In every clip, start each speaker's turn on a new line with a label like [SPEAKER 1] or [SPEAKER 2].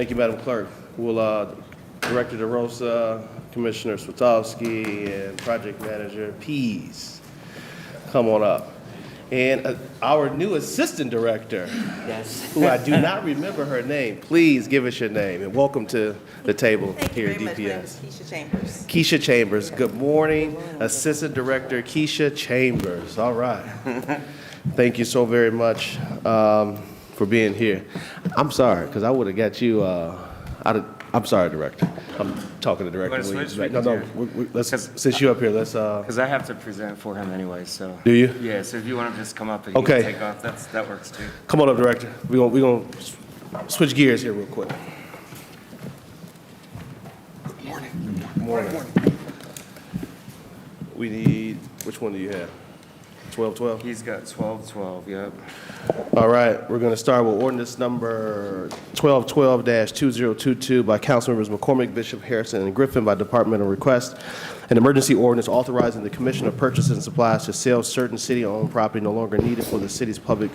[SPEAKER 1] Thank you, Madam Clerk. Will Director DeRosa, Commissioner Swatowski, and Project Manager Pease come on up. And our new Assistant Director,
[SPEAKER 2] Yes.
[SPEAKER 1] who I do not remember her name, please give us your name and welcome to the table
[SPEAKER 3] Thank
[SPEAKER 1] here
[SPEAKER 3] you
[SPEAKER 1] at
[SPEAKER 3] very much. My name
[SPEAKER 1] DPS.
[SPEAKER 3] is Keisha Chambers.
[SPEAKER 1] Keisha Chambers, good morning. Assistant Director Keisha Chambers, all right. Thank you so very much for being here. I'm sorry, because I would have got you I'm sorry, Director. I'm talking to Director
[SPEAKER 2] wanna
[SPEAKER 1] Williams.
[SPEAKER 2] switch?
[SPEAKER 1] No, let's, since you're up here, let's,
[SPEAKER 2] Because I have to present for him anyway, so.
[SPEAKER 1] do you?
[SPEAKER 2] Yeah, so if you want to just come up and you
[SPEAKER 1] Okay.
[SPEAKER 2] can take off, that works too.
[SPEAKER 1] Come on up, Director. We're gonna switch gears here real quick. Good morning. Good morning. We need, which one do you have? 1212?
[SPEAKER 2] He's got 1212, yep.
[SPEAKER 1] All right, we're going to start with ordinance number 1212-2022 by Councilmembers McCormick, Bishop, Harrison, and Griffin by departmental request. An emergency ordinance authorizing the Commission of Purchases and Supplies to sell certain city-owned property no longer needed for the city's public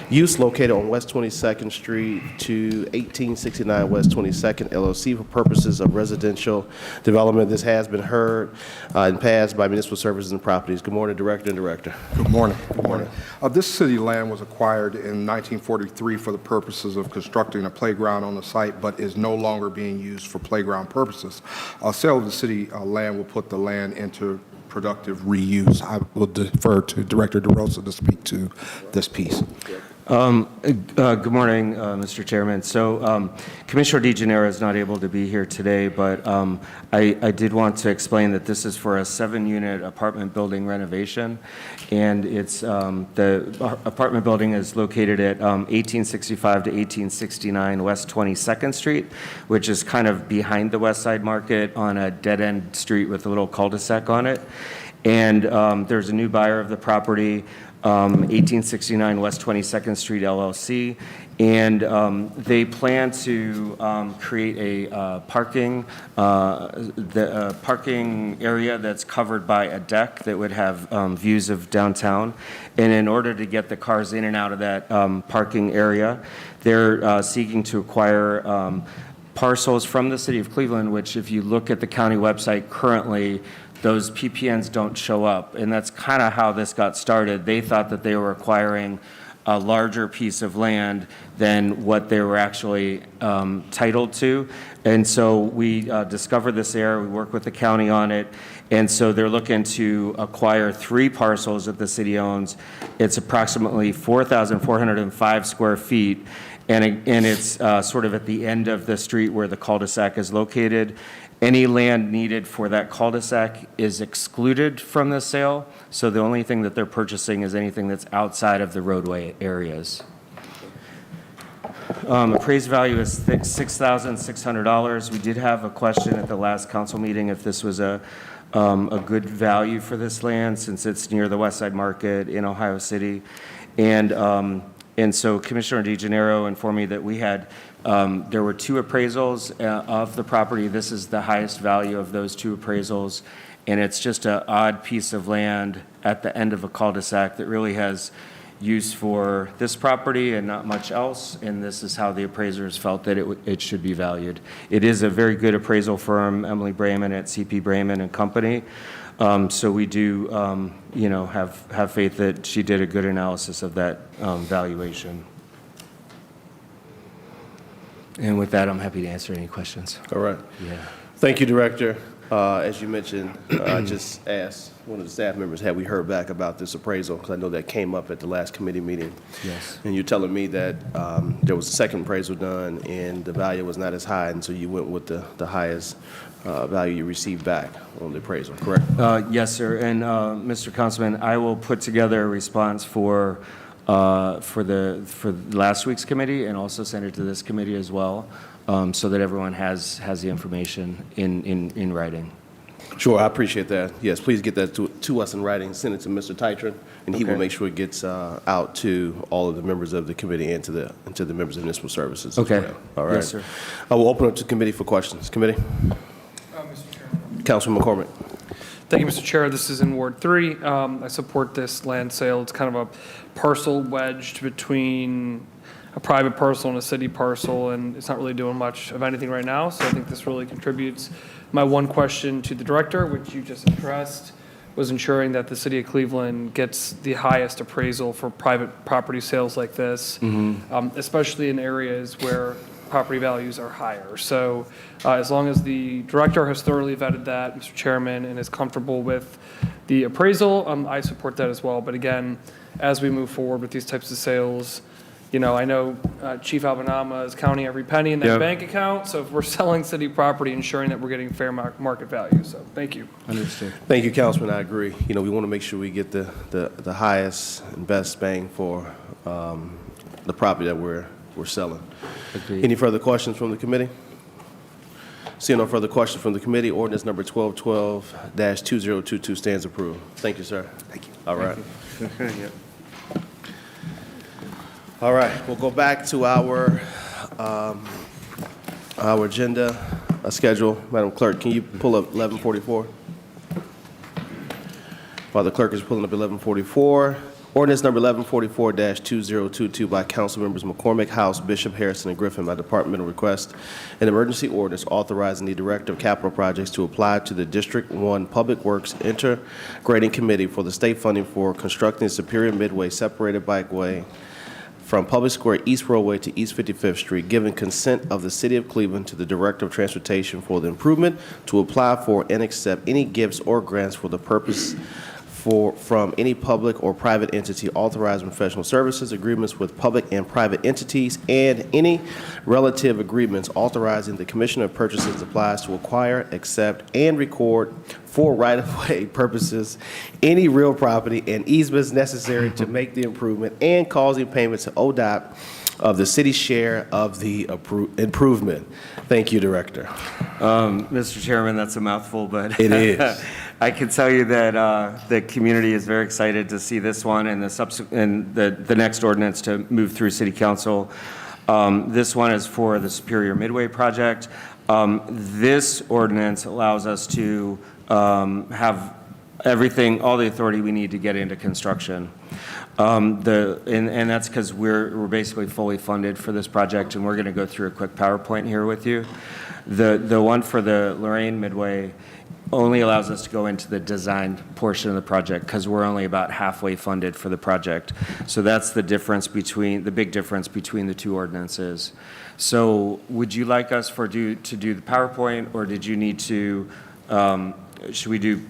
[SPEAKER 1] use located on West 22nd Street to 1869 West 22nd LLC for purposes of residential development. This has been heard and passed by Municipal Services and Properties. Good morning, Director and Director.
[SPEAKER 4] Good morning. Good morning. This city land was acquired in 1943 for the purposes of constructing a playground on the site, but is no longer being used for playground purposes. Sale of the city land will put the land into productive reuse. I will defer to Director DeRosa to speak to this piece.
[SPEAKER 2] Good morning, Mr. Chairman. So Commissioner DeGennaro is not able to be here today, but I did want to explain that this is for a 7-unit apartment building renovation, and it's the apartment building is located at 1865 to 1869 West 22nd Street, which is kind of behind the West Side Market on a dead-end street with a little cul-de-sac on it. And there's a new buyer of the property, 1869 West 22nd Street LLC, and they plan to create a parking area that's covered by a deck that would have views of downtown. And in order to get the cars in and out of that parking area, they're seeking to acquire parcels from the city of Cleveland, which if you look at the county website currently, those PPNs don't show up. And that's kind of how this got started. They thought that they were acquiring a larger piece of land than what they were actually titled to. And so we discovered this error. We worked with the county on it. And so they're looking to acquire 3 parcels that the city owns. It's approximately 4,405 square feet. And it's sort of at the end of the street where the cul-de-sac is located. Any land needed for that cul-de-sac is excluded from the sale, so the only thing that they're purchasing is anything that's outside of the roadway areas. Appraised value is $6,600. We did have a question at the last council meeting if this was a good value for this land since it's near the West Side Market in Ohio City. And so Commissioner DeGennaro informed me that we had, there were 2 appraisals of the property. This is the highest value of those 2 appraisals. And it's just an odd piece of land at the end of a cul-de-sac that really has use for this property and not much else. And this is how the appraisers felt that it should be valued. It is a very good appraisal firm, Emily Brayman at CP Brayman and Company. So we do, have faith that she did a good analysis of that valuation. And with that, I'm happy to answer any questions.
[SPEAKER 1] All right.
[SPEAKER 2] Yeah.
[SPEAKER 1] Thank you, Director. As you mentioned, I just asked one of the staff members, have we heard back about this appraisal? Because I know that came up at the last committee meeting.
[SPEAKER 2] Yes.
[SPEAKER 1] And you're telling me that there was a second appraisal done and the value was not as high, and so you went with the highest value you received back on the appraisal, correct?
[SPEAKER 2] Yes, sir. And Mr. Councilman, I will put together a response for last week's committee and also send it to this committee as well, so that everyone has the information in writing.
[SPEAKER 1] Sure, I appreciate that. Yes, please get that to us in writing. Send it to Mr. Titron, and he will make sure it gets out to all of the members of the committee and to the members of municipal services as
[SPEAKER 2] Okay.
[SPEAKER 1] well. All right.
[SPEAKER 2] Yes, sir.
[SPEAKER 1] I will open up to committee for questions. Committee.
[SPEAKER 5] Mr. Chairman.
[SPEAKER 1] Councilman McCormick.
[SPEAKER 3] Thank you, Mr. Chair. This is in Ward 3. I support this land sale. It's kind of a parcel wedged between a private parcel and a city parcel, and it's not really doing much of anything right now, so I think this really contributes. My one question to the director, which you just addressed, was ensuring that the city of Cleveland gets the highest appraisal for private property sales like this, especially in areas where property values are higher. So as long as the director has thoroughly vetted that, Mr. Chairman, and is comfortable with the appraisal, I support that as well. But again, as we move forward with these types of sales, you know, I know Chief Albanama is counting every penny in that
[SPEAKER 2] Yep.
[SPEAKER 3] bank account. So if we're selling city property, ensuring that we're getting fair market value. So thank you.
[SPEAKER 2] Understood.
[SPEAKER 1] Thank you, Councilman. I agree. You know, we want to make sure we get the highest and best bang for the property that we're selling.
[SPEAKER 2] Agreed.
[SPEAKER 1] Any further questions from the committee? Seeing no further questions from the committee, ordinance number 1212-2022 stands approved. Thank you, sir. Thank you. All right. All right, we'll go back to our agenda schedule. Madam Clerk, can you pull up 1144? While the clerk is pulling up 1144, ordinance number 1144-2022 by council members McCormick, House, Bishop, Harrison, and Griffin by departmental request, an emergency ordinance authorizing the Director of Capital Projects to apply to the District 1 Public Works Integrating Committee for the state funding for constructing the Superior Midway separated bikeway from Public Square East Roadway to East 55th Street, giving consent of the City of Cleveland to the Director of Transportation for the improvement to apply for and accept any gifts or grants for the purpose from any public or private entity authorizing professional services, agreements with public and private entities, and any relative agreements authorizing the Commissioner of Purchases and Supplies to acquire, accept, and record for right-of-way purposes any real property and easements necessary to make the improvement and causing payment to ODOT of the city's share of the improvement. Thank you, Director.
[SPEAKER 2] Mr. Chairman, that's a mouthful, but
[SPEAKER 1] It is.
[SPEAKER 2] I can tell you that the community is very excited to see this one and the next ordinance to move through City Council. This one is for the Superior Midway project. This ordinance allows us to have everything, all the authority we need to get into construction. And that's because we're basically fully funded for this project, and we're going to go through a quick PowerPoint here with you. The one for the Lorraine Midway only allows us to go into the design portion of the project because we're only about halfway funded for the project. So that's the difference between, the big difference between the two ordinances. So would you like us to do the PowerPoint, or did you need to, should we do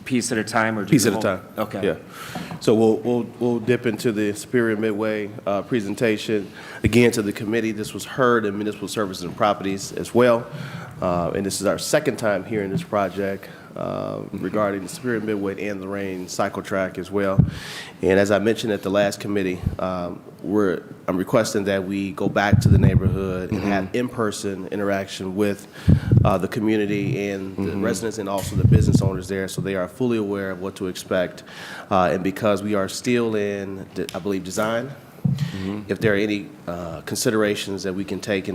[SPEAKER 2] piece at a time or
[SPEAKER 1] Piece at a time.
[SPEAKER 2] Okay.
[SPEAKER 1] Yeah. So we'll dip into the Superior Midway presentation. Again, to the committee, this was heard in Municipal Services and Properties as well. And this is our second time hearing this project regarding the Superior Midway and Lorraine cycle track as well. And as I mentioned at the last committee, I'm requesting that we go back to the neighborhood and have in-person interaction with the community and the residents and also the business owners there, so they are fully aware of what to expect. And because we are still in, I believe, design, if there are any considerations that we can take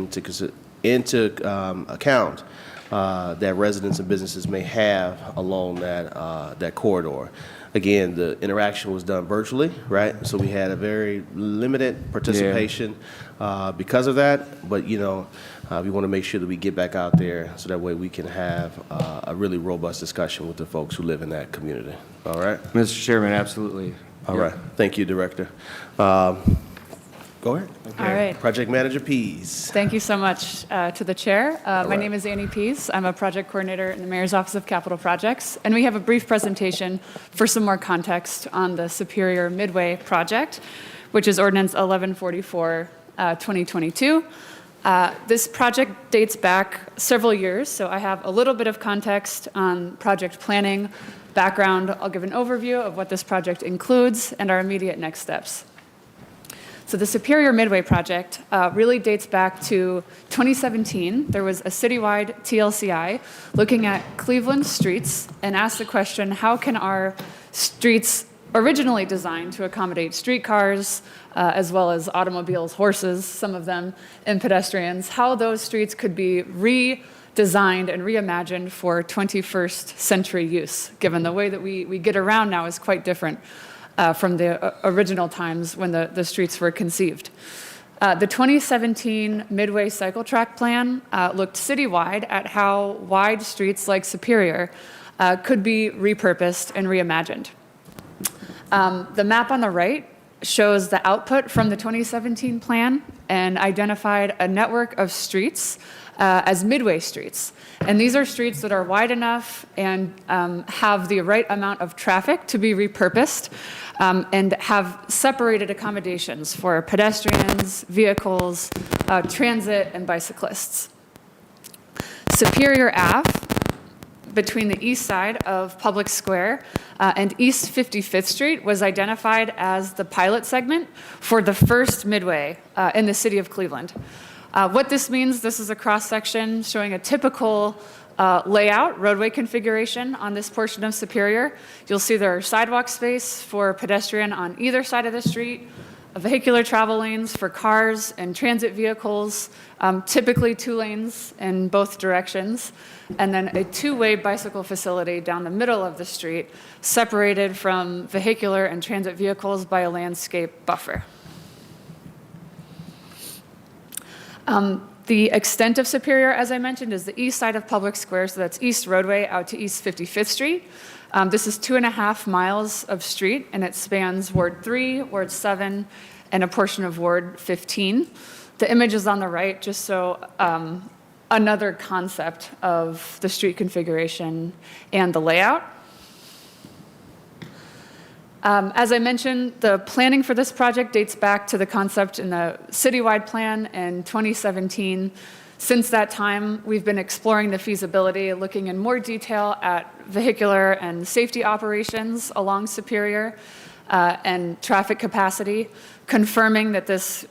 [SPEAKER 1] into account that residents and businesses may have along that corridor. Again, the interaction was done virtually, right? So we had a very limited participation because of that. But, you know, we want to make sure that we get back out there so that way we can have a really robust discussion with the folks who live in that community. All right?
[SPEAKER 2] Mr. Chairman, absolutely.
[SPEAKER 1] All right. Thank you, Director. Go ahead.
[SPEAKER 5] All right.
[SPEAKER 1] Project Manager Pease.
[SPEAKER 5] Thank you so much to the chair. My name is Annie Pease. I'm a project coordinator in the Mayor's Office of Capital Projects, and we have a brief presentation for some more context on the Superior Midway project, which is Ordinance 1144, 2022. This project dates back several years, so I have a little bit of context on project planning, background. I'll give an overview of what this project includes and our immediate next steps. So the Superior Midway project really dates back to 2017. There was a citywide TLCI looking at Cleveland streets and asked the question, how can our streets originally designed to accommodate streetcars, as well as automobiles, horses, some of them, and pedestrians, how those streets could be designed and reimagined for 21st century use, given the way that we get around now is quite different from the original times when the streets were conceived. The 2017 Midway Cycle Track Plan looked citywide at how wide streets like Superior could be repurposed and reimagined. The map on the right shows the output from the 2017 plan and identified a network of streets as midway streets. And these are streets that are wide enough and have the right amount of traffic to be repurposed and have separated accommodations for pedestrians, vehicles, transit, and bicyclists. Superior Ave, between the east side of Public Square and East 55th Street, was identified as the pilot segment for the first midway in the city of Cleveland. What this means, this is a cross-section showing a typical layout, roadway configuration on this portion of Superior. You'll see there are sidewalk space for pedestrian on either side of the street, vehicular travel lanes for cars and transit vehicles, typically 2 lanes in both directions, and then a 2-way bicycle facility down the middle of the street, separated from vehicular and transit vehicles by a landscape buffer. The extent of Superior, as I mentioned, is the east side of Public Square, so that's East Roadway out to East 55th Street. This is 2.5 miles of street, and it spans Ward 3, Ward 7, and a portion of Ward 15. The image is on the right, just so another concept of the street configuration and the layout. As I mentioned, the planning for this project dates back to the concept in the citywide plan in 2017. Since that time, we've been exploring the feasibility, looking in more detail at vehicular and safety operations along Superior and traffic capacity, confirming that this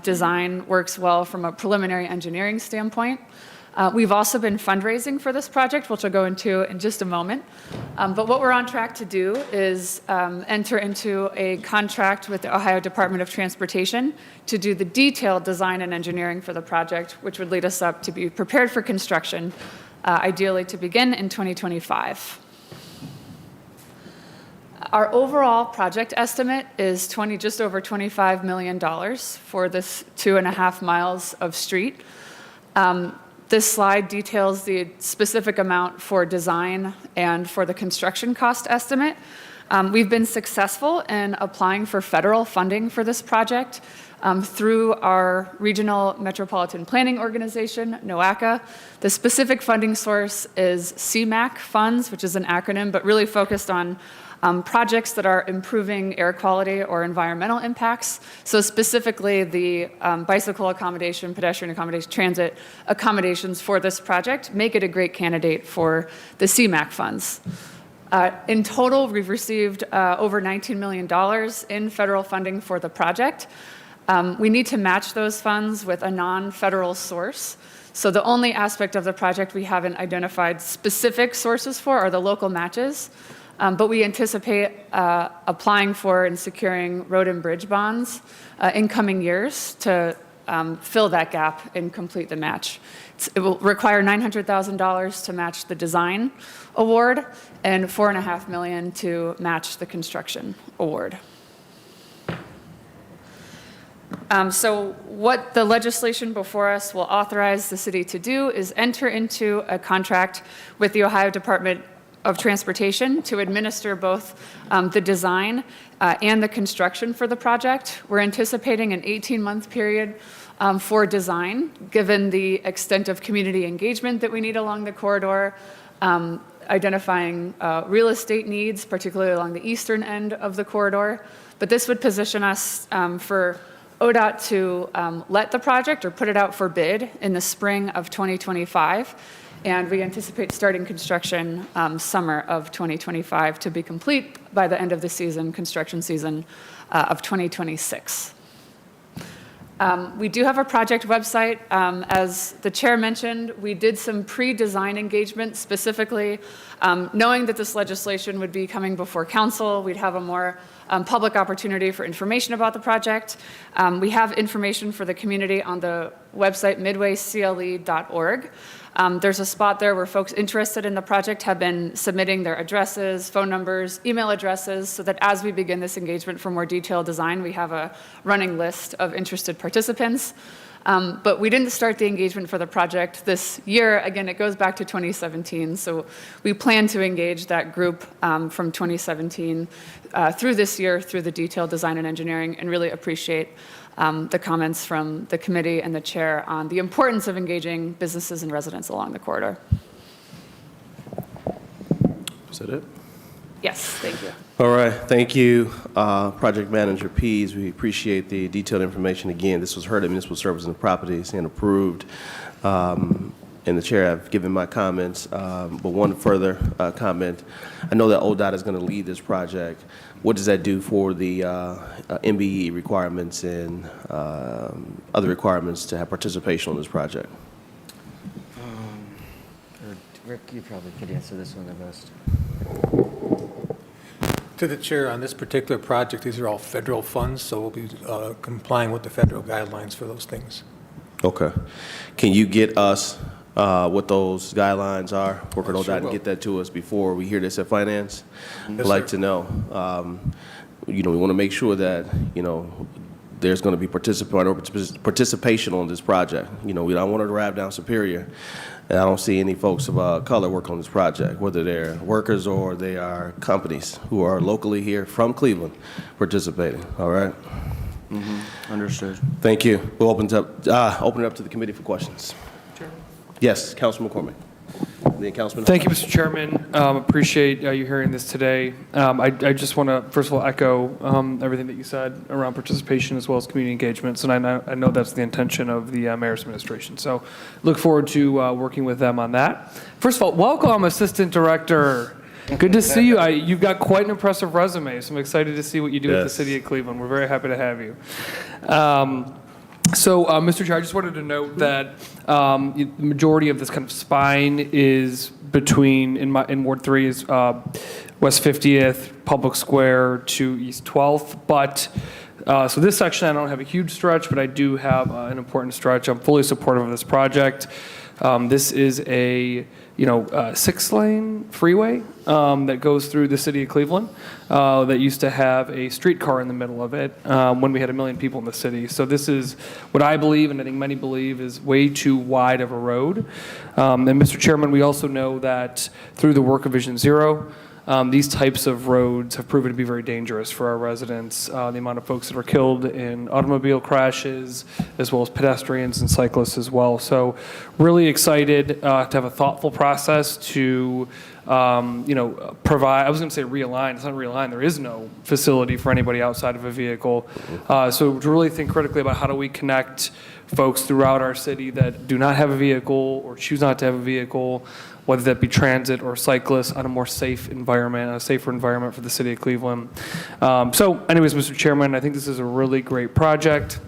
[SPEAKER 5] design works well from a preliminary engineering standpoint. We've also been fundraising for this project, which I'll go into in just a moment. But what we're on track to do is enter into a contract with the Ohio Department of Transportation to do the detailed design and engineering for the project, which would lead us up to be prepared for construction, ideally to begin in 2025. Our overall project estimate is just over $25 million for this 2.5 miles of street. This slide details the specific amount for design and for the construction cost estimate. We've been successful in applying for federal funding for this project through our Regional Metropolitan Planning Organization, NOACA. The specific funding source is CMAQ funds, which is an acronym, but really focused on projects that are improving air quality or environmental impacts. So specifically the bicycle accommodation, pedestrian accommodation, transit accommodations for this project make it a great candidate for the CMAQ funds. In total, we've received over $19 million in federal funding for the project. We need to match those funds with a non-federal source. So the only aspect of the project we haven't identified specific sources for are the local matches. But we anticipate applying for and securing road and bridge bonds in coming years to fill that gap and complete the match. It will require $900,000 to match the design award and $4.5 million to match the construction award. So what the legislation before us will authorize the city to do is enter into a contract with the Ohio Department of Transportation to administer both the design and the construction for the project. We're anticipating an 18-month period for design, given the extent of community engagement that we need along the corridor, identifying real estate needs, particularly along the eastern end of the corridor. But this would position us for ODOT to let the project or put it out for bid in the spring of 2025. And we anticipate starting construction summer of 2025 to be complete by the end of the season, construction season of 2026. We do have a project website. As the chair mentioned, we did some pre-design engagement specifically, knowing that this legislation would be coming before council. We'd have a more public opportunity for information about the project. We have information for the community on the website midwaycle.org. There's a spot there where folks interested in the project have been submitting their addresses, phone numbers, email addresses, so that as we begin this engagement for more detailed design, we have a running list of interested participants. But we didn't start the engagement for the project this year. Again, it goes back to 2017. So we plan to engage that group from 2017 through this year, through the detailed design and engineering, and really appreciate the comments from the committee and the chair on the importance of engaging businesses and residents along the corridor.
[SPEAKER 1] Is that it?
[SPEAKER 5] Yes, thank you.
[SPEAKER 1] All right, thank you, Project Manager Pease. We appreciate the detailed information. Again, this was heard at Municipal Services and Properties and approved. And the chair, I've given my comments, but one further comment. I know that ODOT is going to lead this project. What does that do for the MBE requirements and other requirements to have participation on this project?
[SPEAKER 2] Rick, you probably could answer this one the best.
[SPEAKER 6] To the chair, on this particular project, these are all federal funds, so we'll be complying with the federal guidelines for those things.
[SPEAKER 1] Okay. Can you get us what those guidelines are? Work with
[SPEAKER 6] Sure
[SPEAKER 1] ODOT and
[SPEAKER 6] will.
[SPEAKER 1] get that to us before we hear this at Finance?
[SPEAKER 6] Yes,
[SPEAKER 1] I'd like
[SPEAKER 6] sir.
[SPEAKER 1] to know. We want to make sure that, there's going to be participation on this project. We don't want to drive down Superior, and I don't see any folks of color work on this project, whether they're workers or they are companies who are locally here from Cleveland participating. All right?
[SPEAKER 2] Understood.
[SPEAKER 1] Thank you. We'll open it up to the committee for questions. Yes, Councilman McCormick. Then Councilman.
[SPEAKER 3] Thank you, Mr. Chairman. Appreciate you hearing this today. I just want to, first of all, echo everything that you said around participation as well as community engagements, and I know that's the intention of the mayor's administration. So look forward to working with them on that. First of all, welcome, Assistant Director. Good to see you. You've got quite an impressive resume, so I'm excited to see what you do with the
[SPEAKER 1] Yes.
[SPEAKER 3] city of Cleveland. We're very happy to have you. So, Mr. Chair, I just wanted to note that the majority of this kind of spine is between, in Ward 3 is West 50th, Public Square to East 12th. But, so this section, I don't have a huge stretch, but I do have an important stretch. I'm fully supportive of this project. This is a 6-lane freeway that goes through the city of Cleveland that used to have a streetcar in the middle of it when we had 1 million people in the city. So this is what I believe, and I think many believe, is way too wide of a road. And Mr. Chairman, we also know that through the work of Vision Zero, these types of roads have proven to be very dangerous for our residents. The amount of folks that are killed in automobile crashes, as well as pedestrians and cyclists as well. So really excited to have a thoughtful process to provide, I was going to say realign, it's not realign, there is no facility for anybody outside of a vehicle. So to really think critically about how do we connect folks throughout our city that do not have a vehicle or choose not to have a vehicle, whether that be transit or cyclists, on a more safe environment, a safer environment for the city of Cleveland. So anyways, Mr. Chairman, I think this is a really great project.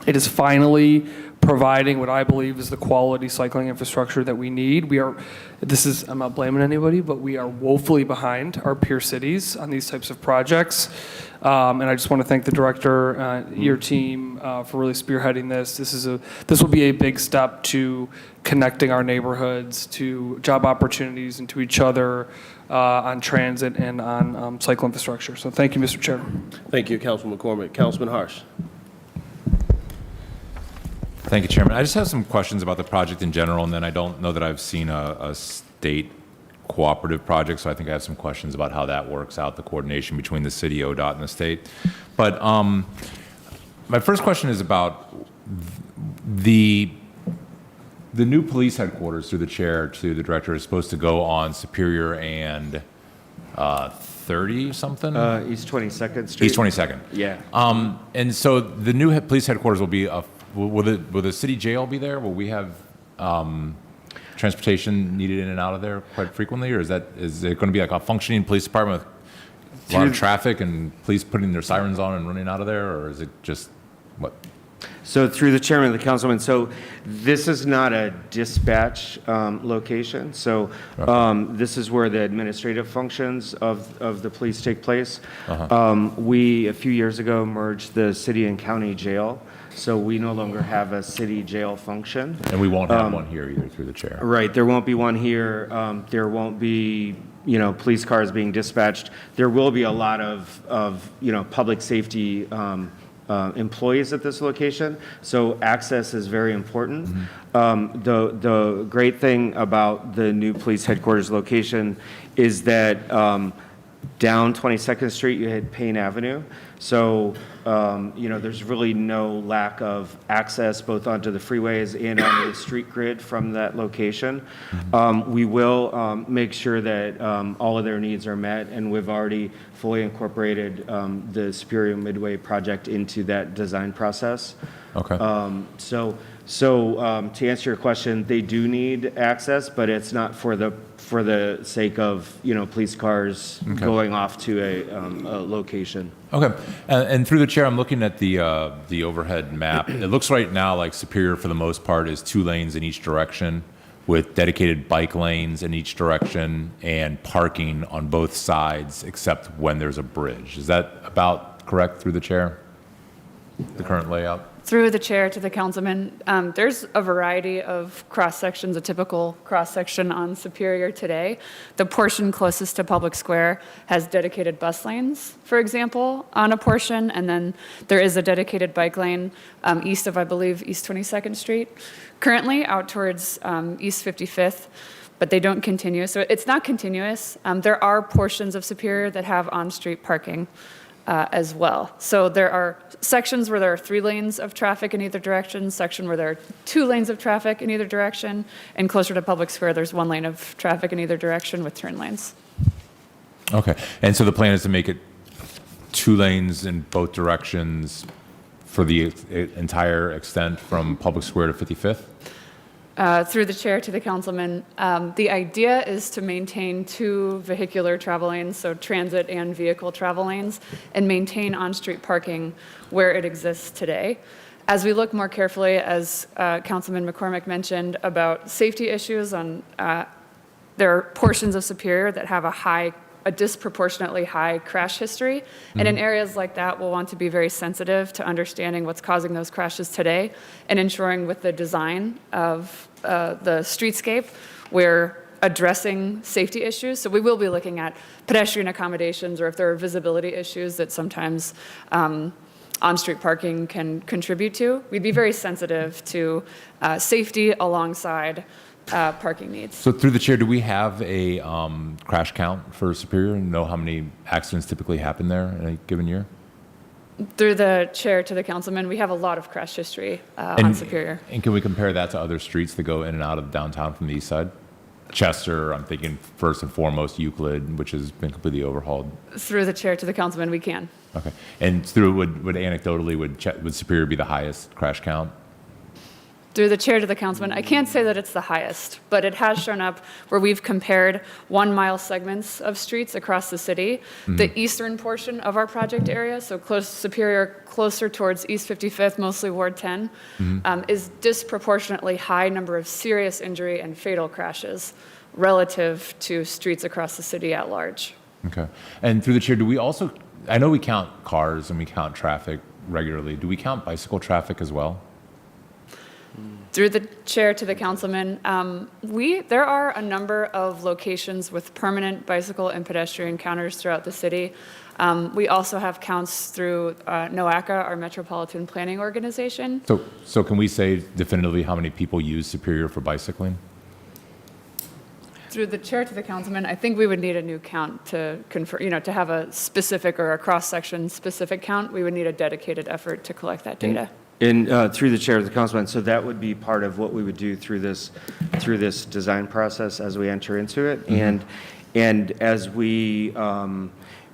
[SPEAKER 3] It is finally providing what I believe is the quality cycling infrastructure that we need. I'm not blaming anybody, but we are woefully behind our peer cities on these types of projects. And I just want to thank the director, your team, for really spearheading this. This will be a big step to connecting our neighborhoods to job opportunities and to each other on transit and on cycle infrastructure. So thank you, Mr. Chair.
[SPEAKER 1] Thank you, Councilman McCormick. Councilman Harsh.
[SPEAKER 7] Thank you, Chairman. I just have some questions about the project in general, and then I don't know that I've seen a state cooperative project, so I think I have some questions about how that works out, the coordination between the city, ODOT, and the state. But my first question is about the new police headquarters, through the chair to the director, is supposed to go on Superior and 30-something?
[SPEAKER 2] East 22nd Street.
[SPEAKER 7] East 22nd.
[SPEAKER 2] Yeah.
[SPEAKER 7] And so the new police headquarters will be will the city jail be there? Will we have transportation needed in and out of there quite frequently, or is it going to be like a functioning police department with a lot of traffic and police putting their sirens on and running out of there, or is it just what?
[SPEAKER 2] So through the chairman of the councilman, so this is not a dispatch location. So this is where the administrative functions of the police take place. We, a few years ago, merged the city and county jail So we no longer have a city jail function.
[SPEAKER 7] And we won't have one here either, through the chair.
[SPEAKER 2] Right, there won't be one here. There won't be, police cars being dispatched. There will be a lot of public safety employees at this location, so access is very important. The great thing about the new police headquarters location is that down 22nd Street, you hit Payne Avenue. So, there's really no lack of access both onto the freeways and on the street grid from that location. We will make sure that all of their needs are met, and we've already fully incorporated the Superior Midway project into that design process.
[SPEAKER 7] Okay.
[SPEAKER 2] So to answer your question, they do need access, but it's not for the sake of, police cars going off to a location.
[SPEAKER 7] Okay. And through the chair, I'm looking at the overhead map. It looks right now like Superior, for the most part, is 2 lanes in each direction with dedicated bike lanes in each direction and parking on both sides except when there's a bridge. Is that about correct through the chair? The current layout?
[SPEAKER 5] Through the chair to the councilman, there's a variety of cross-sections, a typical cross-section on Superior today. The portion closest to Public Square has dedicated bus lanes, for example, on a portion, and then there is a dedicated bike lane east of, I believe, East 22nd Street, currently out towards East 55th, but they don't continue. So it's not continuous. There are portions of Superior that have on-street parking as well. So there are sections where there are 3 lanes of traffic in either direction, section where there are 2 lanes of traffic in either direction, and closer to Public Square, there's 1 lane of traffic in either direction with turn lanes.
[SPEAKER 7] Okay. And so the plan is to make it 2 lanes in both directions for the entire extent from Public Square to 55th?
[SPEAKER 5] Through the chair to the councilman, the idea is to maintain 2 vehicular travel lanes, so transit and vehicle travel lanes, and maintain on-street parking where it exists today. As we look more carefully, as Councilman McCormick mentioned, about safety issues on, there are portions of Superior that have a disproportionately high crash history. And in areas like that, we'll want to be very sensitive to understanding what's causing those crashes today and ensuring with the design of the streetscape, we're addressing safety issues. So we will be looking at pedestrian accommodations, or if there are visibility issues that sometimes on-street parking can contribute to. We'd be very sensitive to safety alongside parking needs.
[SPEAKER 7] So through the chair, do we have a crash count for Superior and know how many accidents typically happen there in a given year?
[SPEAKER 5] Through the chair to the councilman, we have a lot of crash history on Superior.
[SPEAKER 7] And can we compare that to other streets that go in and out of downtown from the east side? Chester, I'm thinking first and foremost Euclid, which has been completely overhauled.
[SPEAKER 5] Through the chair to the councilman, we can.
[SPEAKER 7] Okay. And through, would anecdotally, would Superior be the highest crash count?
[SPEAKER 5] Through the chair to the councilman, I can't say that it's the highest, but it has shown up where we've compared 1-mile segments of streets across the city. The eastern portion of our project area, so Superior, closer towards East 55th, mostly Ward 10, is disproportionately high number of serious injury and fatal crashes relative to streets across the city at large.
[SPEAKER 7] Okay. And through the chair, do we also, I know we count cars and we count traffic regularly. Do we count bicycle traffic as well?
[SPEAKER 5] Through the chair to the councilman, there are a number of locations with permanent bicycle and pedestrian counters throughout the city. We also have counts through NOACA, our metropolitan planning organization.
[SPEAKER 7] So can we say definitively how many people use Superior for bicycling?
[SPEAKER 5] Through the chair to the councilman, I think we would need a new count to confirm, to have a specific or a cross-section specific count. We would need a dedicated effort to collect that data.
[SPEAKER 2] And through the chair of the councilman, so that would be part of what we would do through this design process as we enter into it. And as we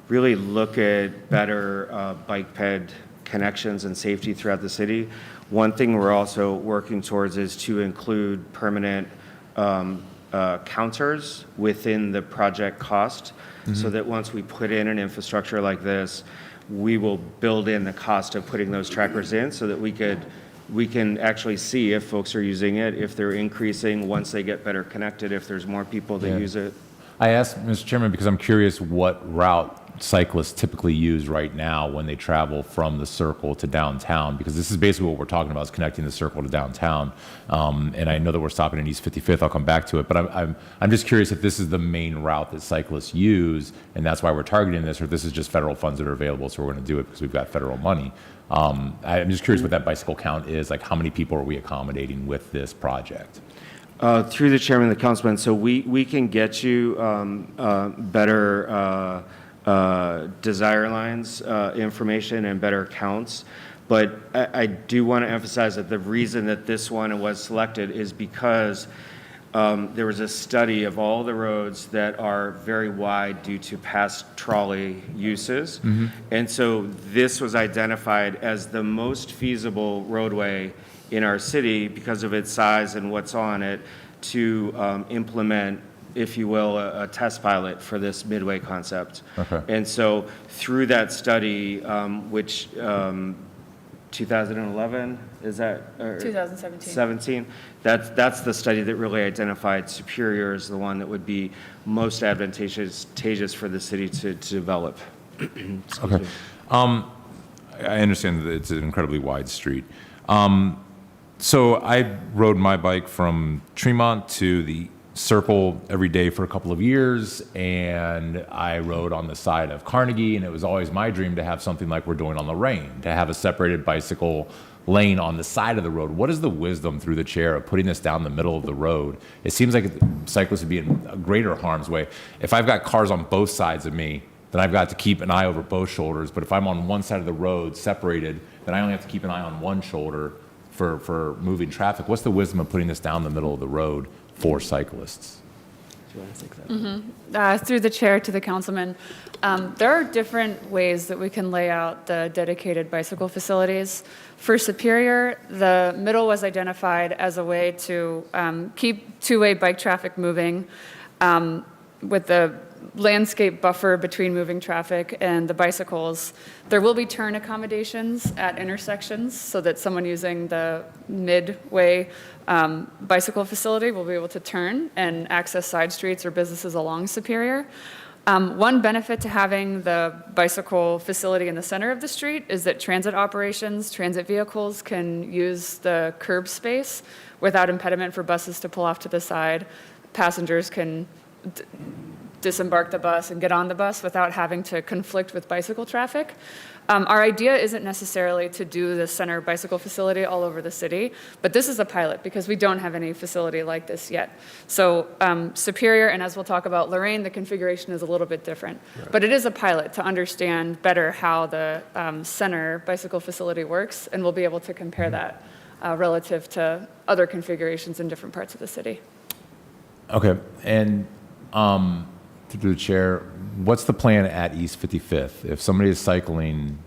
[SPEAKER 2] really look at better bike ped connections and safety throughout the city, one thing we're also working towards is to include permanent counters within the project cost, so that once we put in an infrastructure like this, we will build in the cost of putting those trackers in so that we can actually see if folks are using it, if they're increasing once they get better connected, if there's more people that use it.
[SPEAKER 7] I asked, Mr. Chairman, because I'm curious what route cyclists typically use right now when they travel from the Circle to downtown? Because this is basically what we're talking about, is connecting the Circle to downtown. And I know that we're stopping in East 55th. I'll come back to it. But I'm just curious if this is the main route that cyclists use, and that's why we're targeting this, or if this is just federal funds that are available, so we're going to do it because we've got federal money. I'm just curious what that bicycle count is. Like, how many people are we accommodating with this project?
[SPEAKER 2] Through the chairman and the councilman, so we can get you better desire lines information and better counts. But I do want to emphasize that the reason that this one was selected is because there was a study of all the roads that are very wide due to past trolley uses. And so this was identified as the most feasible roadway in our city because of its size and what's on it to implement, if you will, a test pilot for this midway concept.
[SPEAKER 7] Okay.
[SPEAKER 2] And so through that study, which 2011, is that? or
[SPEAKER 5] 2017.
[SPEAKER 2] 17, that's the study that really identified Superior as the one that would be most advantageous for the city to develop. Excuse
[SPEAKER 7] Okay.
[SPEAKER 2] me.
[SPEAKER 7] I understand that it's an incredibly wide street. So I rode my bike from Tremont to the Circle every day for a couple of years, and I rode on the side of Carnegie, and it was always my dream to have something like we're doing on Lorraine, to have a separated bicycle lane on the side of the road. What is the wisdom through the chair of putting this down the middle of the road? It seems like cyclists would be in a greater harm's way. If I've got cars on both sides of me, then I've got to keep an eye over both shoulders. But if I'm on one side of the road separated, then I only have to keep an eye on one shoulder for moving traffic. What's the wisdom of putting this down the middle of the road for cyclists?
[SPEAKER 2] Do you want to take that?
[SPEAKER 5] Through the chair to the councilman, there are different ways that we can lay out the dedicated bicycle facilities. For Superior, the middle was identified as a way to keep two-way bike traffic moving with the landscape buffer between moving traffic and the bicycles. There will be turn accommodations at intersections so that someone using the midway bicycle facility will be able to turn and access side streets or businesses along Superior. One benefit to having the bicycle facility in the center of the street is that transit operations, transit vehicles can use the curb space without impediment for buses to pull off to the side. Passengers can disembark the bus and get on the bus without having to conflict with bicycle traffic. Our idea isn't necessarily to do the center bicycle facility all over the city, but this is a pilot because we don't have any facility like this yet. So Superior, and as we'll talk about Lorraine, the configuration is a little bit different. Right. But it is a pilot to understand better how the center bicycle facility works, and we'll be able to compare that relative to other configurations in different parts of the city.
[SPEAKER 7] Okay, and through the chair, what's the plan at East 55th? If somebody is cycling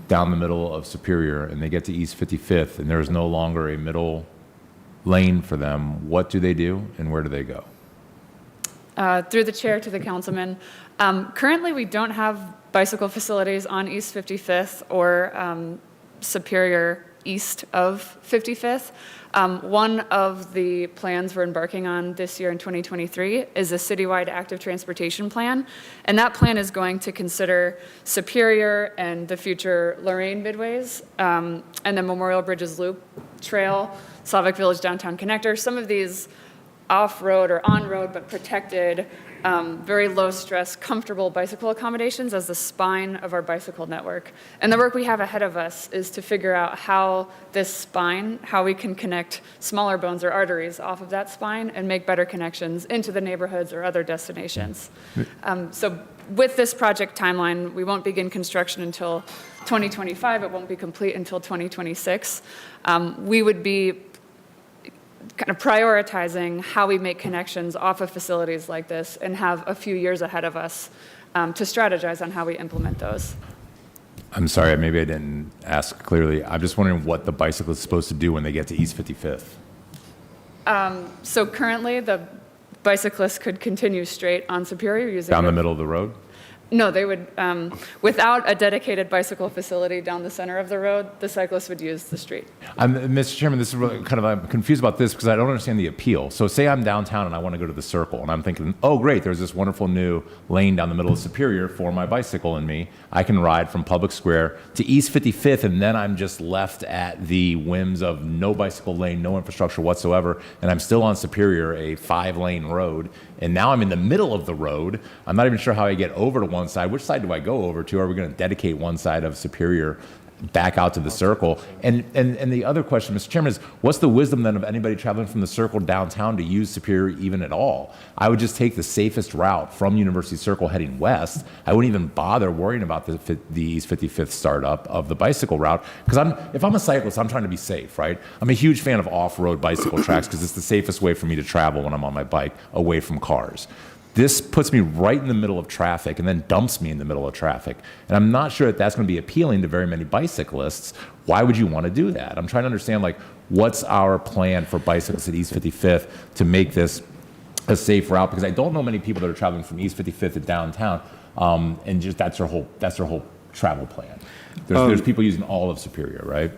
[SPEAKER 7] down the middle of Superior and they get to East 55th and there is no longer a middle lane for them, what do they do and where do they go?
[SPEAKER 5] Through the chair to the councilman, currently we don't have bicycle facilities on East 55th or Superior east of 55th. One of the plans we're embarking on this year in 2023 is a citywide active transportation plan, and that plan is going to consider Superior and the future Lorraine midways, and the Memorial Bridges Loop Trail, Slavic Village Downtown Connector, some of these off-road or on-road but protected, very low-stress, comfortable bicycle accommodations as the spine of our bicycle network. And the work we have ahead of us is to figure out how this spine, how we can connect smaller bones or arteries off of that spine and make better connections into the neighborhoods or other destinations. So with this project timeline, we won't begin construction until 2025. It won't be complete until 2026. We would be kind of prioritizing how we make connections off of facilities like this and have a few years ahead of us to strategize on how we implement those.
[SPEAKER 7] I'm sorry, maybe I didn't ask clearly. I'm just wondering what the bicycle is supposed to do when they get to East 55th.
[SPEAKER 5] So currently, the bicyclist could continue straight on Superior using
[SPEAKER 7] Down the
[SPEAKER 5] their-
[SPEAKER 7] middle of the road?
[SPEAKER 5] No, they would, without a dedicated bicycle facility down the center of the road, the cyclists would use the street.
[SPEAKER 7] Mr. Chairman, this is really kind of, I'm confused about this because I don't understand the appeal. So say I'm downtown and I want to go to the Circle, and I'm thinking, oh, great, there's this wonderful new lane down the middle of Superior for my bicycle and me. I can ride from Public Square to East 55th, and then I'm just left at the whims of no bicycle lane, no infrastructure whatsoever, and I'm still on Superior, a 5-lane road. And now I'm in the middle of the road. I'm not even sure how I get over to one side. Which side do I go over to? Are we going to dedicate one side of Superior back out to the Circle? And the other question, Mr. Chairman, is what's the wisdom then of anybody traveling from the Circle downtown to use Superior even at all? I would just take the safest route from University Circle heading west. I wouldn't even bother worrying about the East 55th startup of the bicycle route, because if I'm a cyclist, I'm trying to be safe, right? I'm a huge fan of off-road bicycle tracks because it's the safest way for me to travel when I'm on my bike away from cars. This puts me right in the middle of traffic and then dumps me in the middle of traffic. And I'm not sure that that's going to be appealing to very many bicyclists. Why would you want to do that? I'm trying to understand, like, what's our plan for bicyclists at East 55th to make this a safe route? Because I don't know many people that are traveling from East 55th to downtown, and just that's their whole travel plan. There's people using all of Superior, right?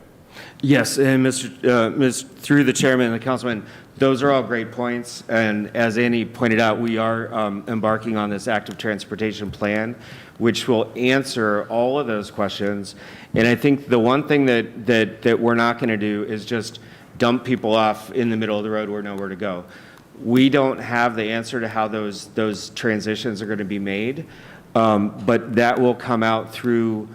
[SPEAKER 2] Yes, and through the chairman and the councilman, those are all great points. And as Annie pointed out, we are embarking on this active transportation plan, which will answer all of those questions. And I think the one thing that we're not going to do is just dump people off in the middle of the road where nowhere to go. We don't have the answer to how those transitions are going to be made, but that will come out through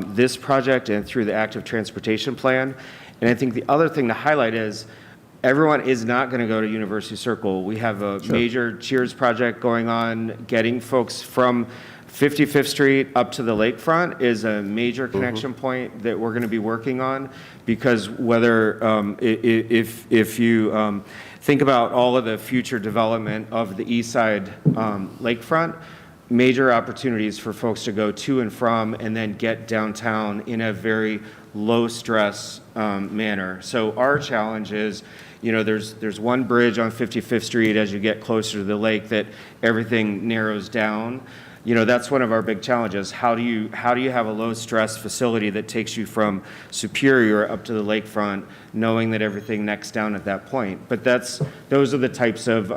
[SPEAKER 2] this project and through the active transportation plan. And I think the other thing to highlight is everyone is not going to go to University Circle. We have a major Cheers project going on. Getting folks from 55th Street up to the lakefront is a major connection point that we're going to be working on, because whether if you think about all of the future development of the east side lakefront, major opportunities for folks to go to and from and then get downtown in a very low stress manner. So our challenge is, there's one bridge on 55th Street as you get closer to the lake that everything narrows down. That's one of our big challenges. How do you have a low stress facility that takes you from Superior up to the lakefront, knowing that everything necks down at that point? But those are the types of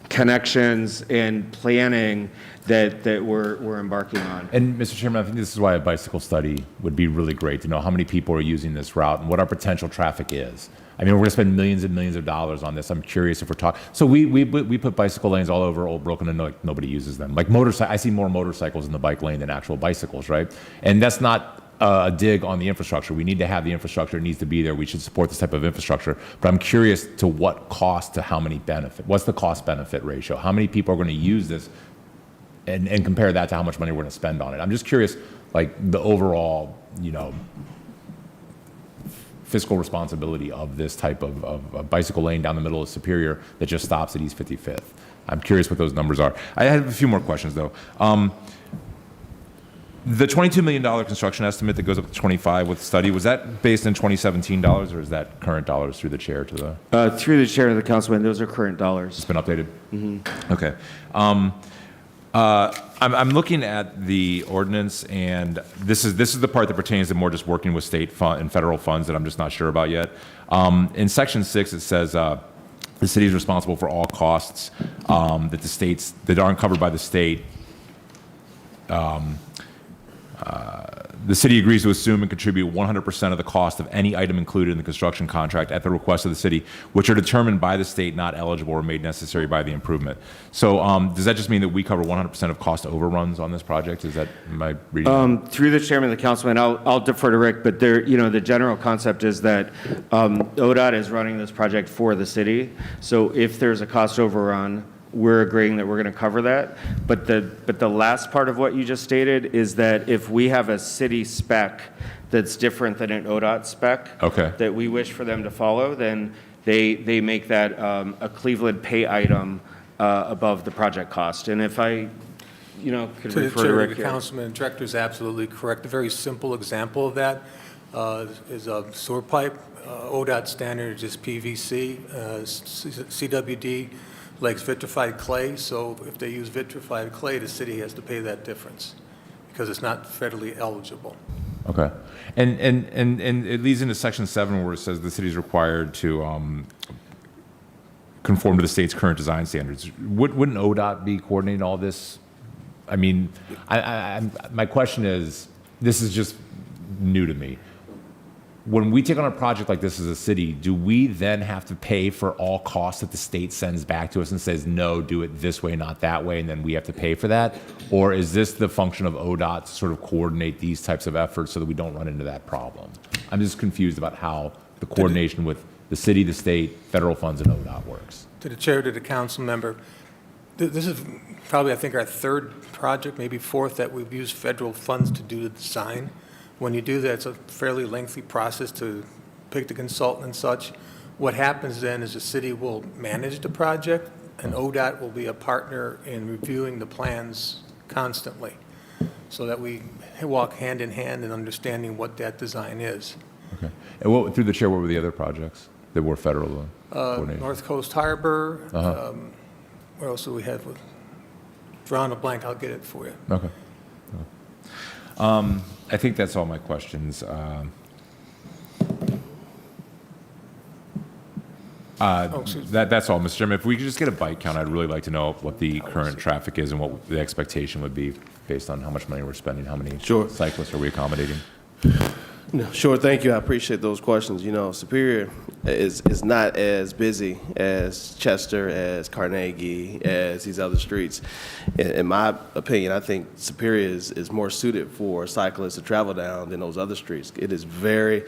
[SPEAKER 2] connections and planning that we're embarking on.
[SPEAKER 7] And Mr. Chairman, I think this is why a bicycle study would be really great, to know how many people are using this route and what our potential traffic is. I mean, we're going to spend millions and millions of dollars on this. I'm curious if we're talking. So we put bicycle lanes all over Old Brook, and like nobody uses them. Like I see more motorcycles in the bike lane than actual bicycles, right? And that's not a dig on the infrastructure. We need to have the infrastructure. It needs to be there. We should support this type of infrastructure. But I'm curious to what cost to how many benefit. What's the cost-benefit ratio? How many people are going to use this, and compare that to how much money we're going to spend on it? I'm just curious, like, the overall, fiscal responsibility of this type of a bicycle lane down the middle of Superior that just stops at East 55th. I'm curious what those numbers are. I have a few more questions, though. The $22 million construction estimate that goes up to 25 with the study, was that based in 2017 dollars, or is that current dollars through the chair to the?
[SPEAKER 2] Through the chair of the councilman, those are current dollars.
[SPEAKER 7] It's been updated? Mm-hmm. Okay. I'm looking at the ordinance, and this is the part that pertains to more just working with state and federal funds that I'm just not sure about yet. In section 6, it says the city is responsible for all costs that aren't covered by the state. The city agrees to assume and contribute 100% of the cost of any item included in the construction contract at the request of the city, which are determined by the state, not eligible or made necessary by the improvement. So does that just mean that we cover 100% of cost overruns on this project? Is that, am I reading that?
[SPEAKER 2] Through the chairman of the councilman, I'll defer to Rick, but the general concept is that ODOT is running this project for the city. So if there's a cost overrun, we're agreeing that we're going to cover that. But the last part of what you just stated is that if we have a city spec that's different than an ODOT spec,
[SPEAKER 7] okay,
[SPEAKER 2] that we wish for them to follow, then they make that a Cleveland pay item above the project cost. And if I could refer to Rick
[SPEAKER 6] The
[SPEAKER 2] here.
[SPEAKER 6] councilman director is absolutely correct. A very simple example of that is a sewer pipe. ODOT standard is PVC. CWD Lake's vitrified clay, so if they use vitrified clay, the city has to pay that difference because it's not federally eligible.
[SPEAKER 7] Okay. And it leads into section 7 where it says the city is required to conform to the state's current design standards. Wouldn't ODOT be coordinating all this? I mean, my question is, this is just new to me. When we take on a project like this as a city, do we then have to pay for all costs that the state sends back to us and says, no, do it this way, not that way, and then we have to pay for that? Or is this the function of ODOT to sort of coordinate these types of efforts so that we don't run into that problem? I'm just confused about how the coordination with the city, the state, federal funds, and ODOT works.
[SPEAKER 6] To the chair, to the council member, this is probably, I think, our third project, maybe fourth, that we've used federal funds to do the design. When you do that, it's a fairly lengthy process to pick the consultant and such. What happens then is the city will manage the project, and ODOT will be a partner in reviewing the plans constantly, so that we walk hand in hand in understanding what that design is.
[SPEAKER 7] Okay. And through the chair, what were the other projects that were federal coordinated?
[SPEAKER 6] North Coast Harbor, where else do we have? Drawing a blank, I'll get it for you.
[SPEAKER 7] Okay. I think that's all my questions. That's all, Mr. Chairman. If we could just get a bike count, I'd really like to know what the current traffic is and what the expectation would be based on how much money we're spending, how many
[SPEAKER 1] Sure.
[SPEAKER 7] cyclists are we accommodating?
[SPEAKER 1] No, sure, thank you. I appreciate those questions. You know, Superior is not as busy as Chester, as Carnegie, as these other streets. In my opinion, I think Superior is more suited for cyclists to travel down than those other streets. It is very,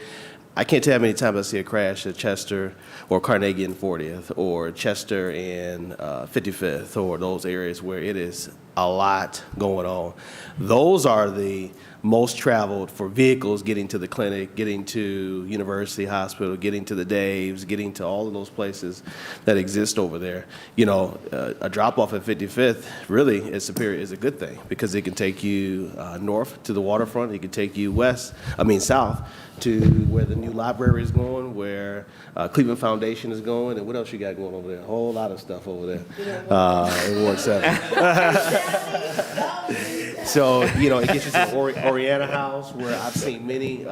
[SPEAKER 1] I can't tell how many times I see a crash at Chester or Carnegie and 40th or Chester and 55th or those areas where it is a lot going on. Those are the most traveled for vehicles getting to the clinic, getting to University Hospital, getting to the Daves, getting to all of those places that exist over there. You know, a drop off at 55th really is Superior is a good thing because it can take you north to the waterfront. It can take you south to where the new library is going, where Cleveland Foundation is going, and what else you got going over there? A whole lot of stuff over there in Ward 7. So, you know, it gets you to Oriana House, where I've seen many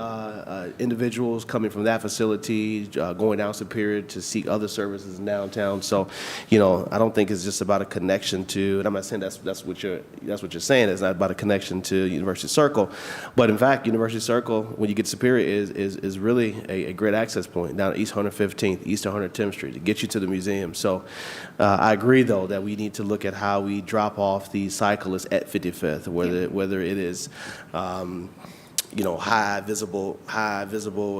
[SPEAKER 1] individuals coming from that facility, going down Superior to seek other services in downtown. So, you know, I don't think it's just about a connection to, and I'm not saying that's what you're saying, it's not about a connection to University Circle. But in fact, University Circle, when you get to Superior, is really a great access point down East 115th, East 110th Street to get you to the museum. So I agree, though, that we need to look at how we drop off the cyclists at 55th, whether it is you know, high visible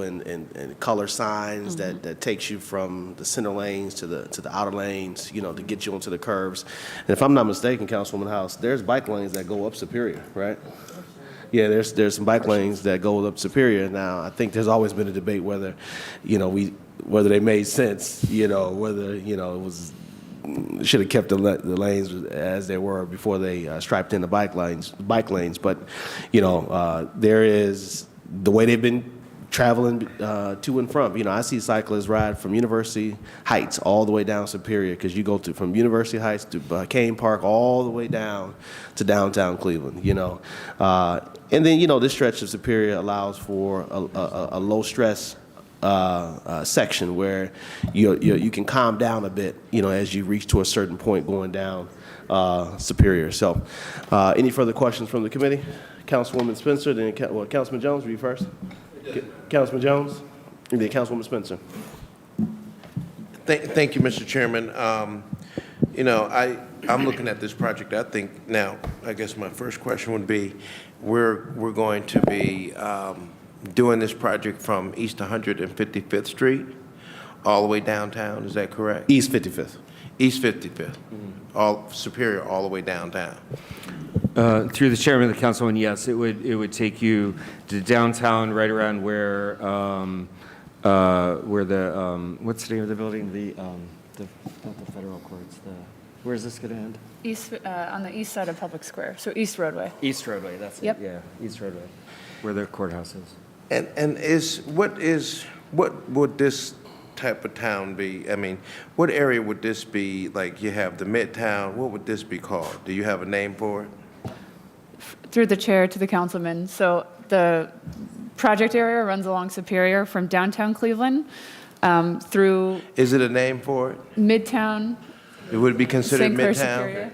[SPEAKER 1] and color signs that takes you from the center lanes to the outer lanes, you know, to get you onto the curves. And if I'm not mistaken, Councilwoman House, there's bike lanes that go up Superior, right? Yeah, there's some bike lanes that go up Superior. Now, I think there's always been a debate whether, you know, whether they made sense, you know, whether, you know, it was should have kept the lanes as they were before they striped in the bike lanes. But, you know, there is the way they've been traveling to and from. You know, I see cyclists ride from University Heights all the way down Superior because you go from University Heights to Kane Park all the way down to downtown Cleveland, you know. And then, you know, this stretch of Superior allows for a low-stress section where you can calm down a bit, you know, as you reach to a certain point going down Superior. So any further questions from the committee? Councilwoman Spencer, then Councilman Jones, were you first? Councilman Jones, and then Councilwoman Spencer.
[SPEAKER 8] Thank you, Mr. Chairman. You know, I'm looking at this project. I think now, I guess my first question would be, we're going to be doing this project from East 155th Street all the way downtown. Is that correct?
[SPEAKER 1] East 55th.
[SPEAKER 8] East 55th, all Superior, all the way downtown.
[SPEAKER 2] Through the chairman of the council, and yes, it would take you to downtown, right around where the what's the name of the building? Not the federal courts. Where's this going to end?
[SPEAKER 5] East, on the east side of Public Square, so East Roadway.
[SPEAKER 2] East Roadway. That's
[SPEAKER 5] Yep.
[SPEAKER 2] it. Yeah, East Roadway, where the courthouse is.
[SPEAKER 8] And what would this type of town be? I mean, what area would this be? Like, you have the Midtown, what would this be called? Do you have a name for it?
[SPEAKER 5] Through the chair to the councilman. So the project area runs along Superior from downtown Cleveland through
[SPEAKER 8] Is it a name for it?
[SPEAKER 5] Midtown,
[SPEAKER 8] It would be considered
[SPEAKER 5] St. Clair
[SPEAKER 8] Midtown?
[SPEAKER 5] Superior.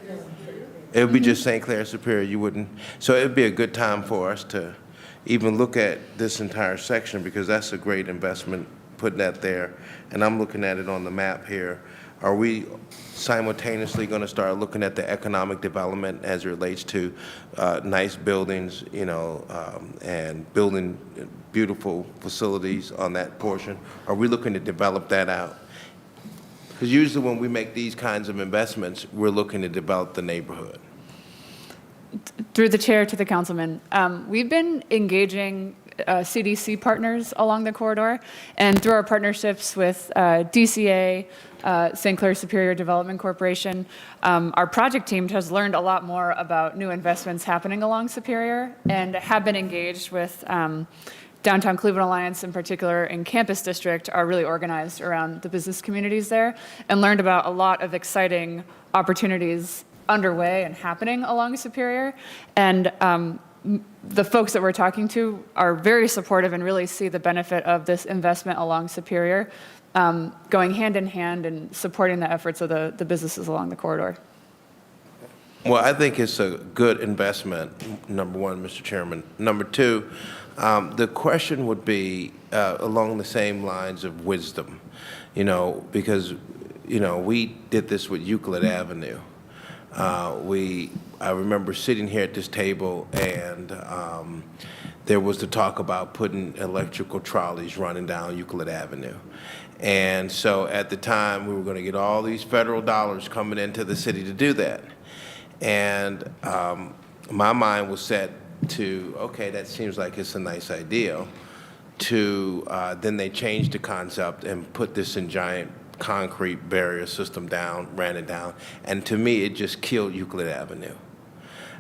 [SPEAKER 8] It would be just St. Clair Superior, you wouldn't? So it'd be a good time for us to even look at this entire section, because that's a great investment, putting that there. And I'm looking at it on the map here. Are we simultaneously going to start looking at the economic development as it relates to nice buildings, you know, and building beautiful facilities on that portion? Are we looking to develop that out? Because usually when we make these kinds of investments, we're looking to develop the neighborhood.
[SPEAKER 5] Through the chair to the councilman, we've been engaging CDC partners along the corridor, and through our partnerships with DCA, St. Clair Superior Development Corporation, our project team has learned a lot more about new investments happening along Superior, and have been engaged with Downtown Cleveland Alliance in particular, and Campus District are really organized around the business communities there, and learned about a lot of exciting opportunities underway and happening along Superior. And the folks that we're talking to are very supportive and really see the benefit of this investment along Superior, going hand in hand and supporting the efforts of the businesses along the corridor.
[SPEAKER 8] Well, I think it's a good investment, number one, Mr. Chairman. Number two, the question would be along the same lines of wisdom, you know, because, you know, we did this with Euclid Avenue. I remember sitting here at this table, and there was the talk about putting electrical trolleys running down Euclid Avenue. And so at the time, we were going to get all these federal dollars coming into the city to do that. And my mind was set to, okay, that seems like it's a nice idea, to then they changed the concept and put this in giant concrete barrier system down, ran it down, and to me, it just killed Euclid Avenue.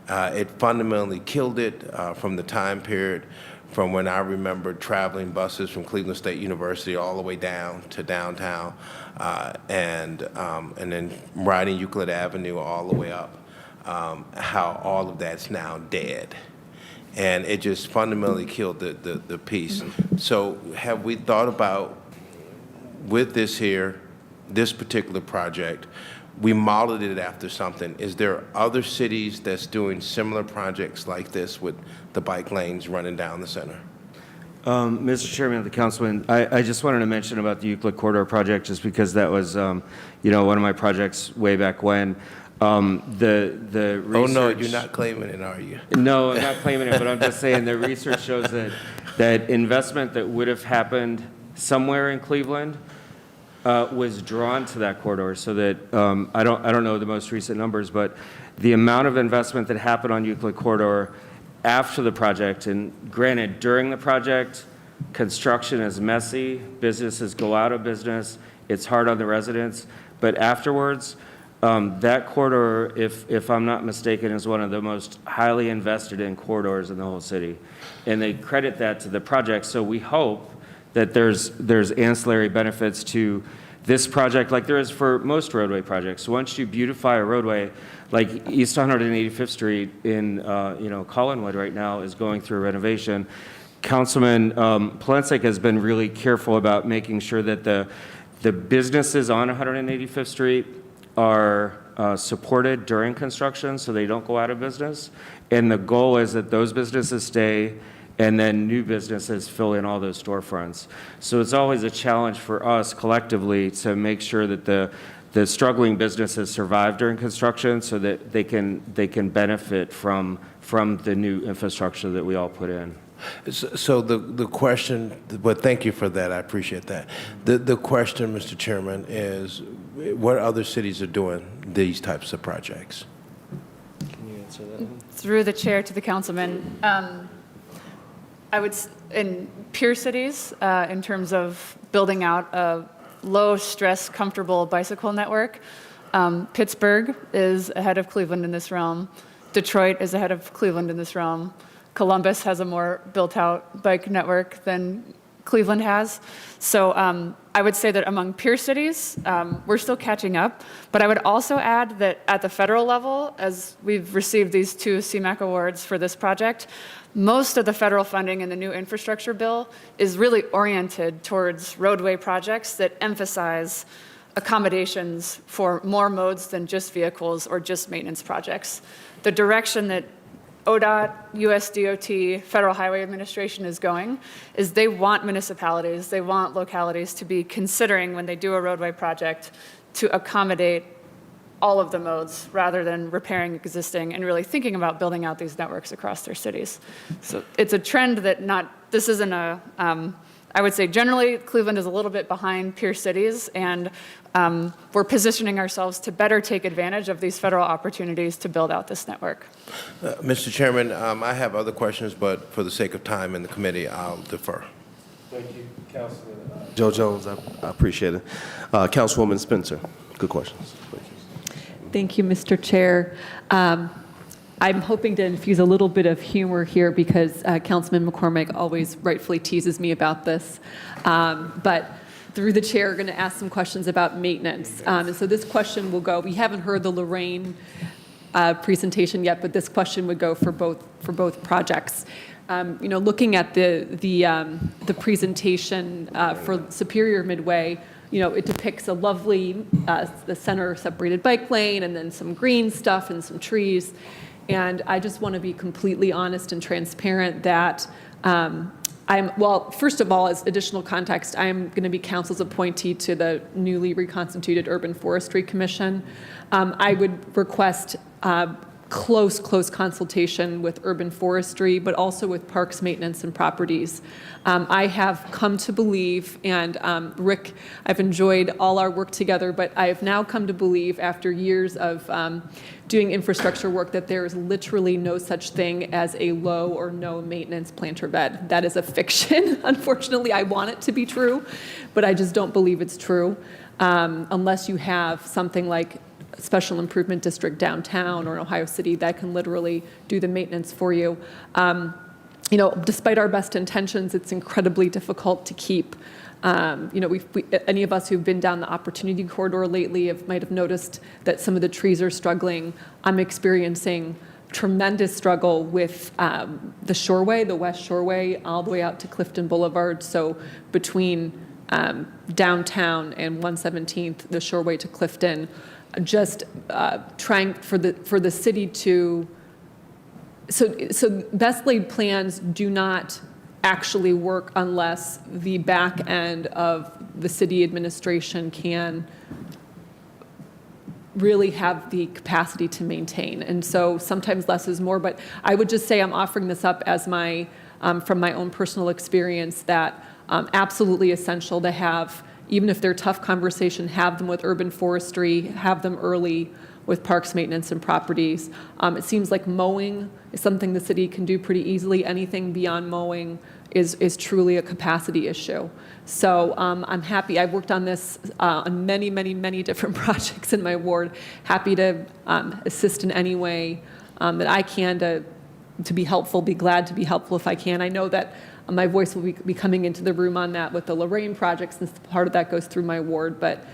[SPEAKER 8] It fundamentally killed it from the time period from when I remember traveling buses from Cleveland State University all the way down to downtown, and then riding Euclid Avenue all the way up, how all of that's now dead. And it just fundamentally killed the piece. So have we thought about, with this here, this particular project, we modeled it after something. Is there other cities that's doing similar projects like this with the bike lanes running down the center?
[SPEAKER 2] Mr. Chairman, the councilman, I just wanted to mention about the Euclid Corridor project, just because that was, you know, one of my projects way back when. The research.
[SPEAKER 8] Oh, no, you're not claiming it, are you?
[SPEAKER 2] No, I'm not claiming it, but I'm just saying the research shows that investment that would have happened somewhere in Cleveland was drawn to that corridor, so that I don't know the most recent numbers, but the amount of investment that happened on Euclid Corridor after the project, and granted, during the project, construction is messy, businesses go out of business, it's hard on the residents, but afterwards, that corridor, if I'm not mistaken, is one of the most highly invested in corridors in the whole city, and they credit that to the project. So we hope that there's ancillary benefits to this project, like there is for most roadway projects. Once you beautify a roadway, like East 185th Street in Collinwood right now is going through renovation. Councilman Polensek has been really careful about making sure that the businesses on 185th Street are supported during construction so they don't go out of business. And the goal is that those businesses stay and then new businesses fill in all those storefronts. So it's always a challenge for us collectively to make sure that the struggling businesses survive during construction so that they can benefit from the new infrastructure that we all put in.
[SPEAKER 8] So the question, but thank you for that, I appreciate that. The question, Mr. Chairman, is what other cities are doing these types of projects?
[SPEAKER 2] Can you answer that one?
[SPEAKER 5] Through the chair to the councilman, I would, in peer cities, in terms of building out a low-stress, comfortable bicycle network, Pittsburgh is ahead of Cleveland in this realm. Detroit is ahead of Cleveland in this realm. Columbus has a more built-out bike network than Cleveland has. So I would say that among peer cities, we're still catching up. But I would also add that at the federal level, as we've received these 2 CMAQ awards for this project, most of the federal funding in the new infrastructure bill is really oriented towards roadway projects that emphasize accommodations for more modes than just vehicles or just maintenance projects. The direction that ODOT, USDOT, Federal Highway Administration is going is they want municipalities, they want localities to be considering when they do a roadway project to accommodate all of the modes rather than repairing existing and really thinking about building out these networks across their cities. So it's a trend that this isn't a, I would say generally Cleveland is a little bit behind peer cities, and we're positioning ourselves to better take advantage of these federal opportunities to build out this network.
[SPEAKER 8] Mr. Chairman, I have other questions, but for the sake of time in the committee, I'll defer.
[SPEAKER 1] Thank you, Councilman Joe Jones. I appreciate it. Councilwoman Spencer, good questions. Thank you.
[SPEAKER 9] Thank you, Mr. Chair. I'm hoping to infuse a little bit of humor here because Councilman McCormick always rightfully teases me about this. But through the chair, going to ask some questions about maintenance. And so this question will go, we haven't heard the Lorraine presentation yet, but this question would go for both projects. Looking at the presentation for Superior Midway, it depicts a lovely, the center separated bike lane and then some green stuff and some trees. And I just want to be completely honest and transparent that first of all, as additional context, I'm going to be council's appointee to the newly reconstituted Urban Forestry Commission. I would request close consultation with urban forestry, but also with parks maintenance and properties. I have come to believe, and Rick, I've enjoyed all our work together, but I have now come to believe after years of doing infrastructure work that there is literally no such thing as a low or no maintenance planter bed. That is a fiction. Unfortunately, I want it to be true, but I just don't believe it's true unless you have something like Special Improvement District downtown or in Ohio City that can literally do the maintenance for you. Despite our best intentions, it's incredibly difficult to keep. Any of us who've been down the Opportunity Corridor lately might have noticed that some of the trees are struggling. I'm experiencing tremendous struggle with the Shoreway, the West Shoreway, all the way out to Clifton Boulevard. So between downtown and 117th, the Shoreway to Clifton, just trying for the city to, so best laid plans do not actually work unless the back end of the city administration can really have the capacity to maintain. And so sometimes less is more, but I would just say I'm offering this up as from my own personal experience that absolutely essential to have, even if they're tough conversation, have them with urban forestry, have them early with parks maintenance and properties. It seems like mowing is something the city can do pretty easily. Anything beyond mowing is truly a capacity issue. So I'm happy. I've worked on this on many different projects in my ward. Happy to assist in any way that I can to be helpful, be glad to be helpful if I can. I know that my voice will be coming into the room on that with the Lorraine project, since part of that goes through my ward. But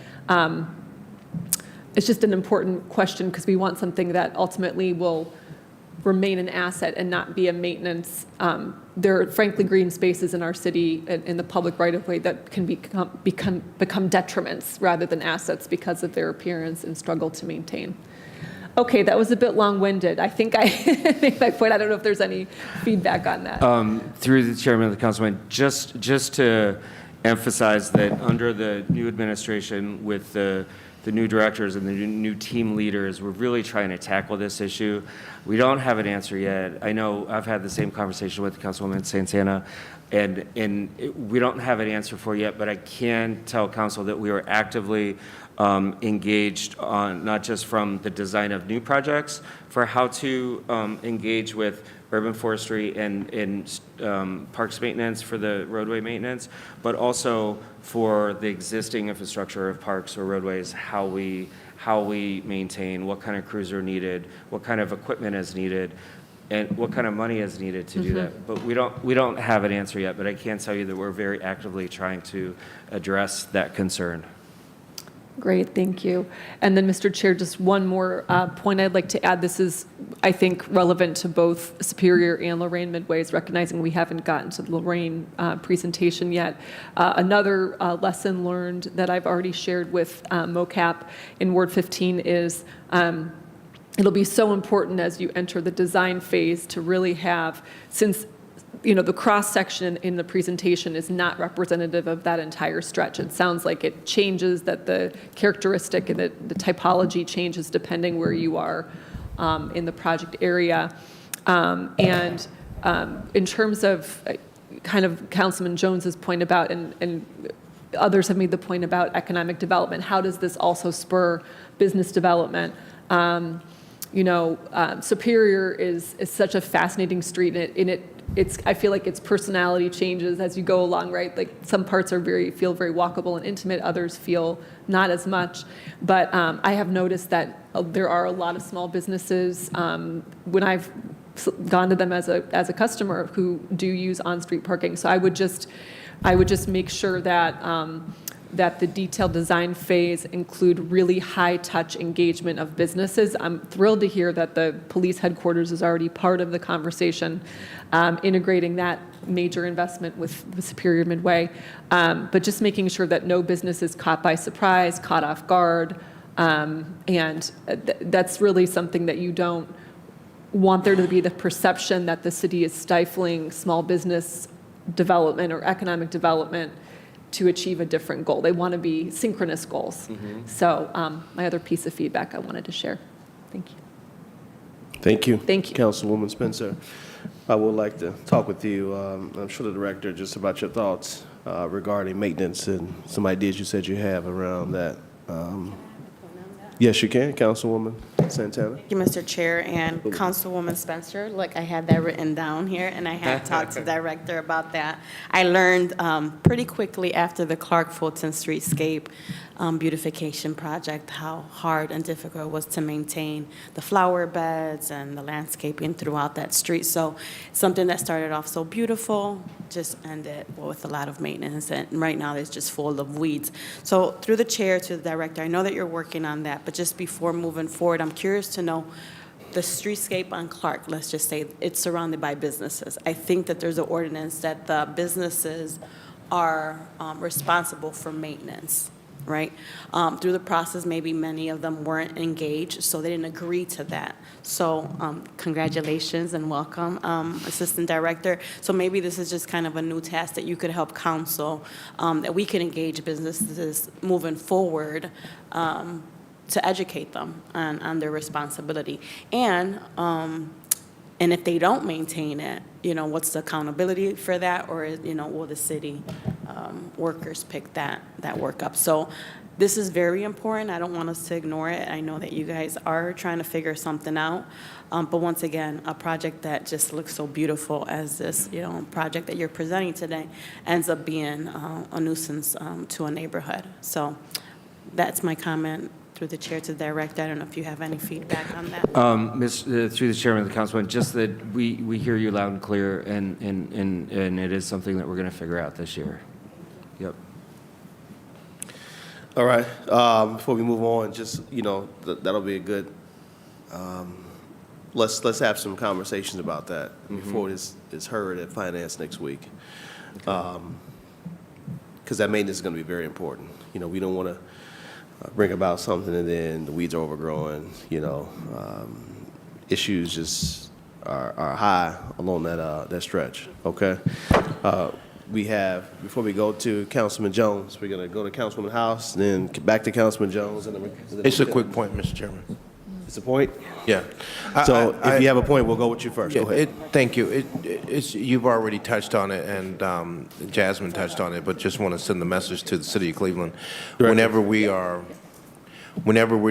[SPEAKER 9] it's just an important question because we want something that ultimately will remain an asset and not be a maintenance. There are frankly green spaces in our city in the public right-of-way that can become detriments rather than assets because of their appearance and struggle to maintain. Okay, that was a bit long-winded. I think I made my point. I don't know if there's any feedback on that.
[SPEAKER 2] Through the chairman of the councilman, just to emphasize that under the new administration with the new directors and the new team leaders, we're really trying to tackle this issue. We don't have an answer yet. I know I've had the same conversation with Councilwoman Santana, and we don't have an answer for yet, but I can tell council that we are actively engaged on, not just from the design of new projects, for how to engage with urban forestry and parks maintenance for the roadway maintenance, but also for the existing infrastructure of parks or roadways, how we maintain, what kind of crews are needed, what kind of equipment is needed. and what kind of money is needed to do that. But we don't have an answer yet, but I can tell you that we're very actively trying to address that concern.
[SPEAKER 9] Great, thank you. And then, Mr. Chair, just one more point I'd like to add. This is, I think, relevant to both Superior and Lorraine Midways, recognizing we haven't gotten to the Lorraine presentation yet. Another lesson learned that I've already shared with MOCAP in Ward 15 is it'll be so important as you enter the design phase to really have, since the cross-section in the presentation is not representative of that entire stretch. It sounds like it changes, that the characteristic and the typology changes depending where you are in the project area. And in terms of kind of Councilman Jones's point about, and others have made the point about economic development, how does this also spur business development? Superior is such a fascinating street, and I feel like its personality changes as you go along, right? Like some parts feel very walkable and intimate, others feel not as much. But I have noticed that there are a lot of small businesses when I've gone to them as a customer who do use on-street parking. So I would just make sure that the detailed design phase include really high-touch engagement of businesses. I'm thrilled to hear that the police headquarters is already part of the conversation, integrating that major investment with Superior Midway, but just making sure that no business is caught by surprise, caught off guard, and that's really something that you don't want there to be, the perception that the city is stifling small business development or economic development to achieve a different goal. They want to be synchronous goals. So my other piece of feedback I wanted to share. Thank you.
[SPEAKER 1] Thank you.
[SPEAKER 9] Thank you.
[SPEAKER 1] Councilwoman Spencer. I would like to talk with you, I'm sure the director, just about your thoughts regarding maintenance and some ideas you said you have around that. Yes, you can, Councilwoman Santana.
[SPEAKER 10] Thank you, Mr. Chair, and Councilwoman Spencer. Look, I had that written down here, and I had talked to the director about that. I learned pretty quickly after the Clark Fulton Streetscape beautification project how hard and difficult it was to maintain the flower beds and the landscaping throughout that street. So something that started off so beautiful just ended with a lot of maintenance, and right now it's just full of weeds. So through the chair to the director, I know that you're working on that, but just before moving forward, I'm curious to know the streetscape on Clark, let's just say it's surrounded by businesses. I think that there's an ordinance that the businesses are responsible for maintenance, right? Through the process, maybe many of them weren't engaged, so they didn't agree to that. So congratulations and welcome, Assistant Director. So maybe this is just kind of a new task that you could help council, that we can engage businesses moving forward to educate them on their responsibility. And if they don't maintain it, what's the accountability for that? Or, will the city workers pick that work up? So this is very important. I don't want us to ignore it. I know that you guys are trying to figure something out. But once again, a project that just looks so beautiful as this, project that you're presenting today ends up being a nuisance to a neighborhood. So that's my comment through the chair to the director. I don't know if you have any feedback on that.
[SPEAKER 2] Through the chairman of the councilman, just that we hear you loud and clear, and it is something that we're going to figure out this year. Yep.
[SPEAKER 1] All right. Before we move on, just, that'll be a good, let's have some conversations about that before this is heard at finance next week. Because that maintenance is going to be very important. We don't want to bring about something and then the weeds are overgrowing, issues just are high along that stretch, okay? We have, before we go to Councilman Jones, we're going to go to Councilwoman House, then back to Councilman Jones. And then
[SPEAKER 8] It's a quick point, Mr. Chairman.
[SPEAKER 1] It's a point?
[SPEAKER 8] Yeah.
[SPEAKER 1] So if you have a point, we'll go with you first. Go ahead.
[SPEAKER 8] Thank you. You've already touched on it, and Jasmine touched on it, but just want to send the message to the city of Cleveland. Whenever we're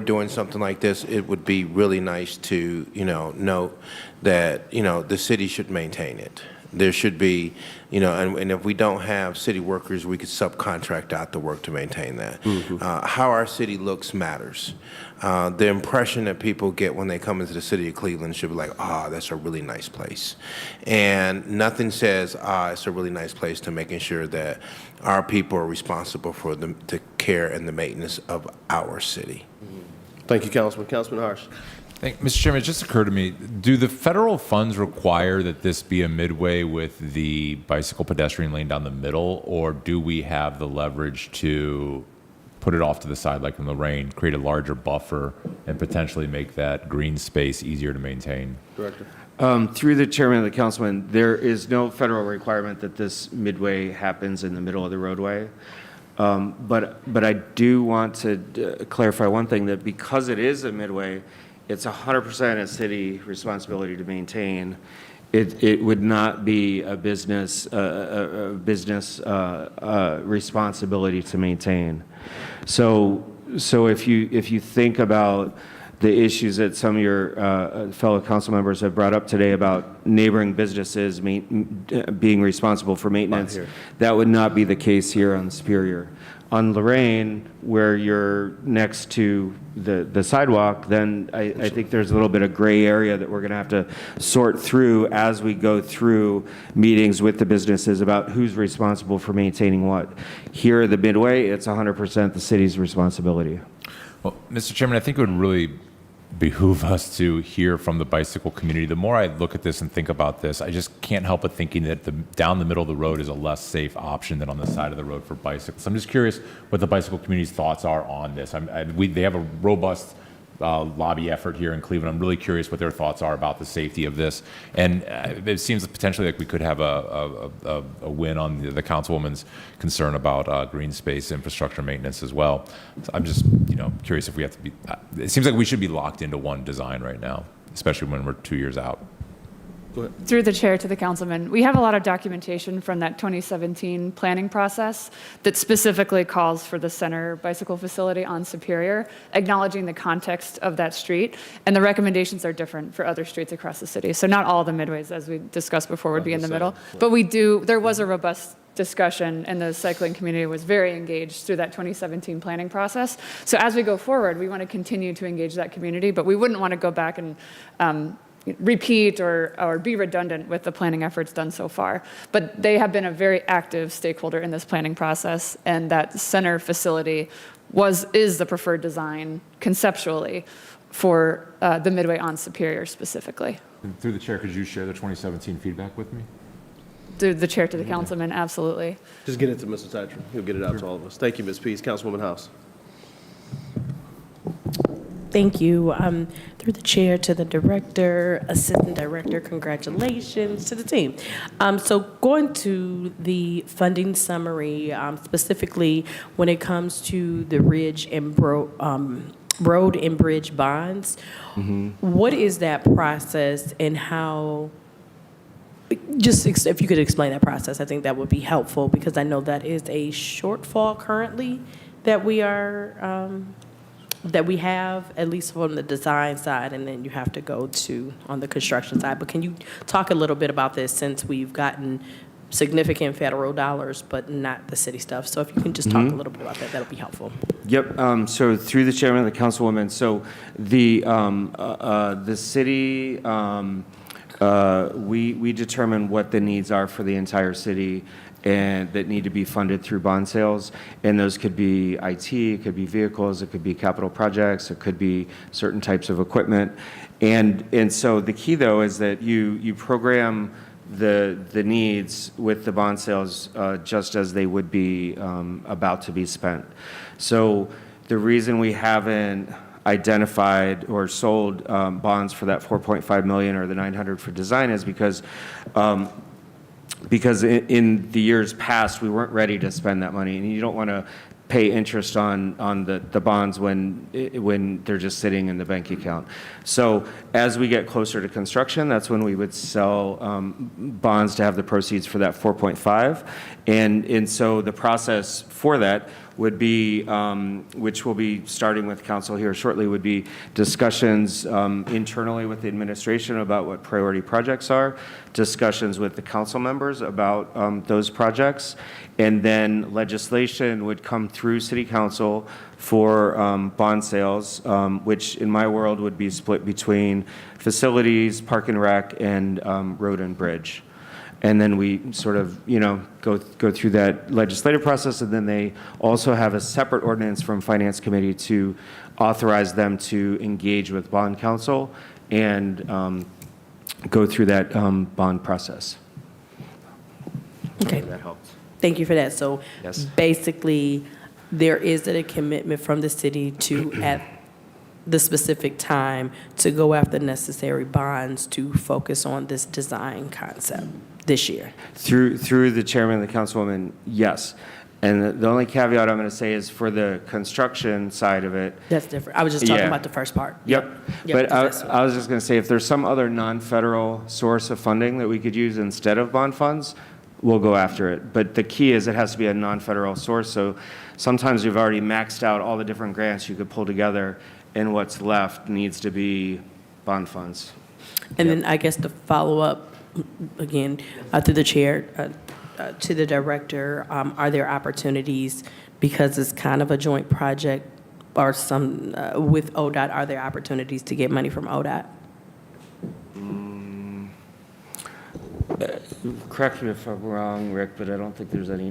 [SPEAKER 8] doing something like this, it would be really nice to, note that, the city should maintain it. There should be, you know, and if we don't have city workers, we could subcontract out the work to maintain that. How our city looks matters. The impression that people get when they come into the city of Cleveland should be like, that's a really nice place. And nothing says, it's a really nice place to making sure that our people are responsible for the care and the maintenance of our city.
[SPEAKER 1] Thank you, Councilman. Councilman Harsh.
[SPEAKER 7] Mr. Chairman, it just occurred to me, do the federal funds require that this be a midway with the bicycle pedestrian lane down the middle, or do we have the leverage to put it off to the side like in Lorraine, create a larger buffer, and potentially make that green space easier to maintain?
[SPEAKER 1] Director.
[SPEAKER 2] Through the chairman of the councilman, there is no federal requirement that this midway happens in the middle of the roadway. But I do want to clarify one thing, that because it is a midway, it's 100% a city responsibility to maintain. It would not be a business responsibility to maintain. So if you think about the issues that some of your fellow council members have brought up today about neighboring businesses being responsible for maintenance, that would not be the case here on Superior. On Lorraine, where you're next to the sidewalk, then I think there's a little bit of gray area that we're going to have to sort through as we go through meetings with the businesses about who's responsible for maintaining what. Here at the Midway, it's 100% the city's responsibility.
[SPEAKER 7] Well, Mr. Chairman, I think it would really behoove us to hear from the bicycle community. The more I look at this and think about this, I just can't help but thinking that down the middle of the road is a less safe option than on the side of the road for bicycles. I'm just curious what the bicycle community's thoughts are on this. They have a robust lobby effort here in Cleveland. I'm really curious what their thoughts are about the safety of this. And it seems potentially like we could have a win on the councilwoman's concern about green space infrastructure maintenance as well. So I'm just curious if we have to be, it seems like we should be locked into one design right now, especially when we're 2 years out.
[SPEAKER 5] Through the chair to the councilman, we have a lot of documentation from that 2017 planning process that specifically calls for the center bicycle facility on Superior, acknowledging the context of that street, and the recommendations are different for other streets across the city. So not all the midways, as we discussed before, would be in the middle, but there was a robust discussion, and the cycling community was very engaged through that 2017 planning process. So as we go forward, we want to continue to engage that community, but we wouldn't want to go back and repeat or be redundant with the planning efforts done so far. But they have been a very active stakeholder in this planning process, and that center facility is the preferred design conceptually for the Midway on Superior specifically.
[SPEAKER 7] And through the chair, could you share the 2017 feedback with me?
[SPEAKER 5] Through the chair to the councilman, absolutely.
[SPEAKER 1] Just get it to Mr. Thatcher. He'll get it out to all of us. Thank you, Ms. Pease. Councilwoman House.
[SPEAKER 11] Thank you. Through the chair to the director, assistant director, congratulations to the team. So going to the funding summary, specifically when it comes to the Ridge and Road and Bridge bonds, what is that process and how, just if you could explain that process, I think that would be helpful, because I know that is a shortfall currently that we have, at least from the design side, and then you have to go to on the construction side. But can you talk a little bit about this, since we've gotten significant federal dollars, but not the city stuff? So if you can just talk a little bit about that, that'll be helpful.
[SPEAKER 2] Yep. So through the chairman of the councilwoman, so the city, we determine what the needs are for the entire city, and that need to be funded through bond sales. And those could be IT, it could be vehicles, it could be capital projects, it could be certain types of equipment. And so the key, though, is that you program the needs with the bond sales just as they would be about to be spent. So the reason we haven't identified or sold bonds for that 4.5 million or the 900 for design is because in the years past, we weren't ready to spend that money, and you don't want to pay interest on the bonds when they're just sitting in the bank account. So as we get closer to construction, that's when we would sell bonds to have the proceeds for that 4.5. And so the process for that would be, which will be starting with council here shortly, would be discussions internally with the administration about what priority projects are, discussions with the council members about those projects, and then legislation would come through city council for bond sales, which in my world would be split between facilities, park and rec, and road and bridge. And then we sort of, go through that legislative process, and then they also have a separate ordinance from Finance Committee to authorize them to engage with bond counsel and go through that bond process.
[SPEAKER 11] Okay.
[SPEAKER 2] That helps.
[SPEAKER 11] Thank you for that. So
[SPEAKER 2] Yes.
[SPEAKER 11] basically, there is a commitment from the city to, at the specific time, to go after necessary bonds to focus on this design concept this year.
[SPEAKER 2] Through the chairman and the councilwoman, yes. And the only caveat I'm going to say is for the construction side of it.
[SPEAKER 11] That's different. I was just talking
[SPEAKER 2] Yeah.
[SPEAKER 11] about the first part.
[SPEAKER 2] Yep.
[SPEAKER 11] Yep,
[SPEAKER 2] But
[SPEAKER 11] that's-
[SPEAKER 2] I was just going to say, if there's some other non-federal source of funding that we could use instead of bond funds, we'll go after it. But the key is it has to be a non-federal source. So sometimes you've already maxed out all the different grants you could pull together, and what's left needs to be bond funds.
[SPEAKER 11] And then I guess to follow up, again, through the chair, to the director, are there opportunities, because it's kind of a joint project, or some, with ODOT, are there opportunities to get money from ODOT?
[SPEAKER 2] Correct me if I'm wrong, Rick, but I don't think there's any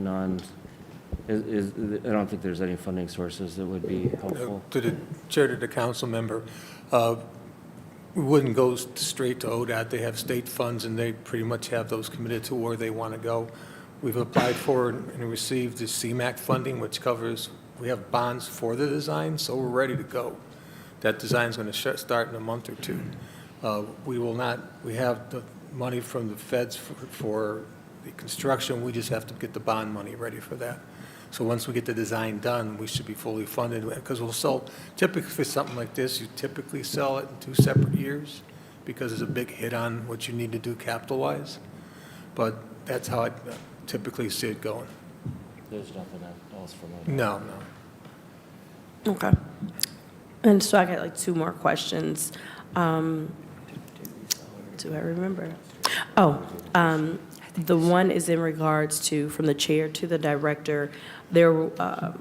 [SPEAKER 2] I don't think there's any funding sources that would be helpful.
[SPEAKER 6] To the chair, to the council member, we wouldn't go straight to ODOT. They have state funds, and they pretty much have those committed to where they want to go. We've applied for and received the CMAQ funding, which covers, we have bonds for the design, so we're ready to go. That design's going to start in a month or two. We have the money from the feds for the construction. We just have to get the bond money ready for that. So once we get the design done, we should be fully funded, because we'll sell, typically for something like this, you typically sell it in 2 separate years, because there's a big hit on what you need to do capital-wise. But that's how I typically see it going.
[SPEAKER 2] There's nothing else for me.
[SPEAKER 6] No.
[SPEAKER 11] Okay. And so I got like 2 more questions. Do I remember? Oh, the one is in regards to, from the chair to the director, the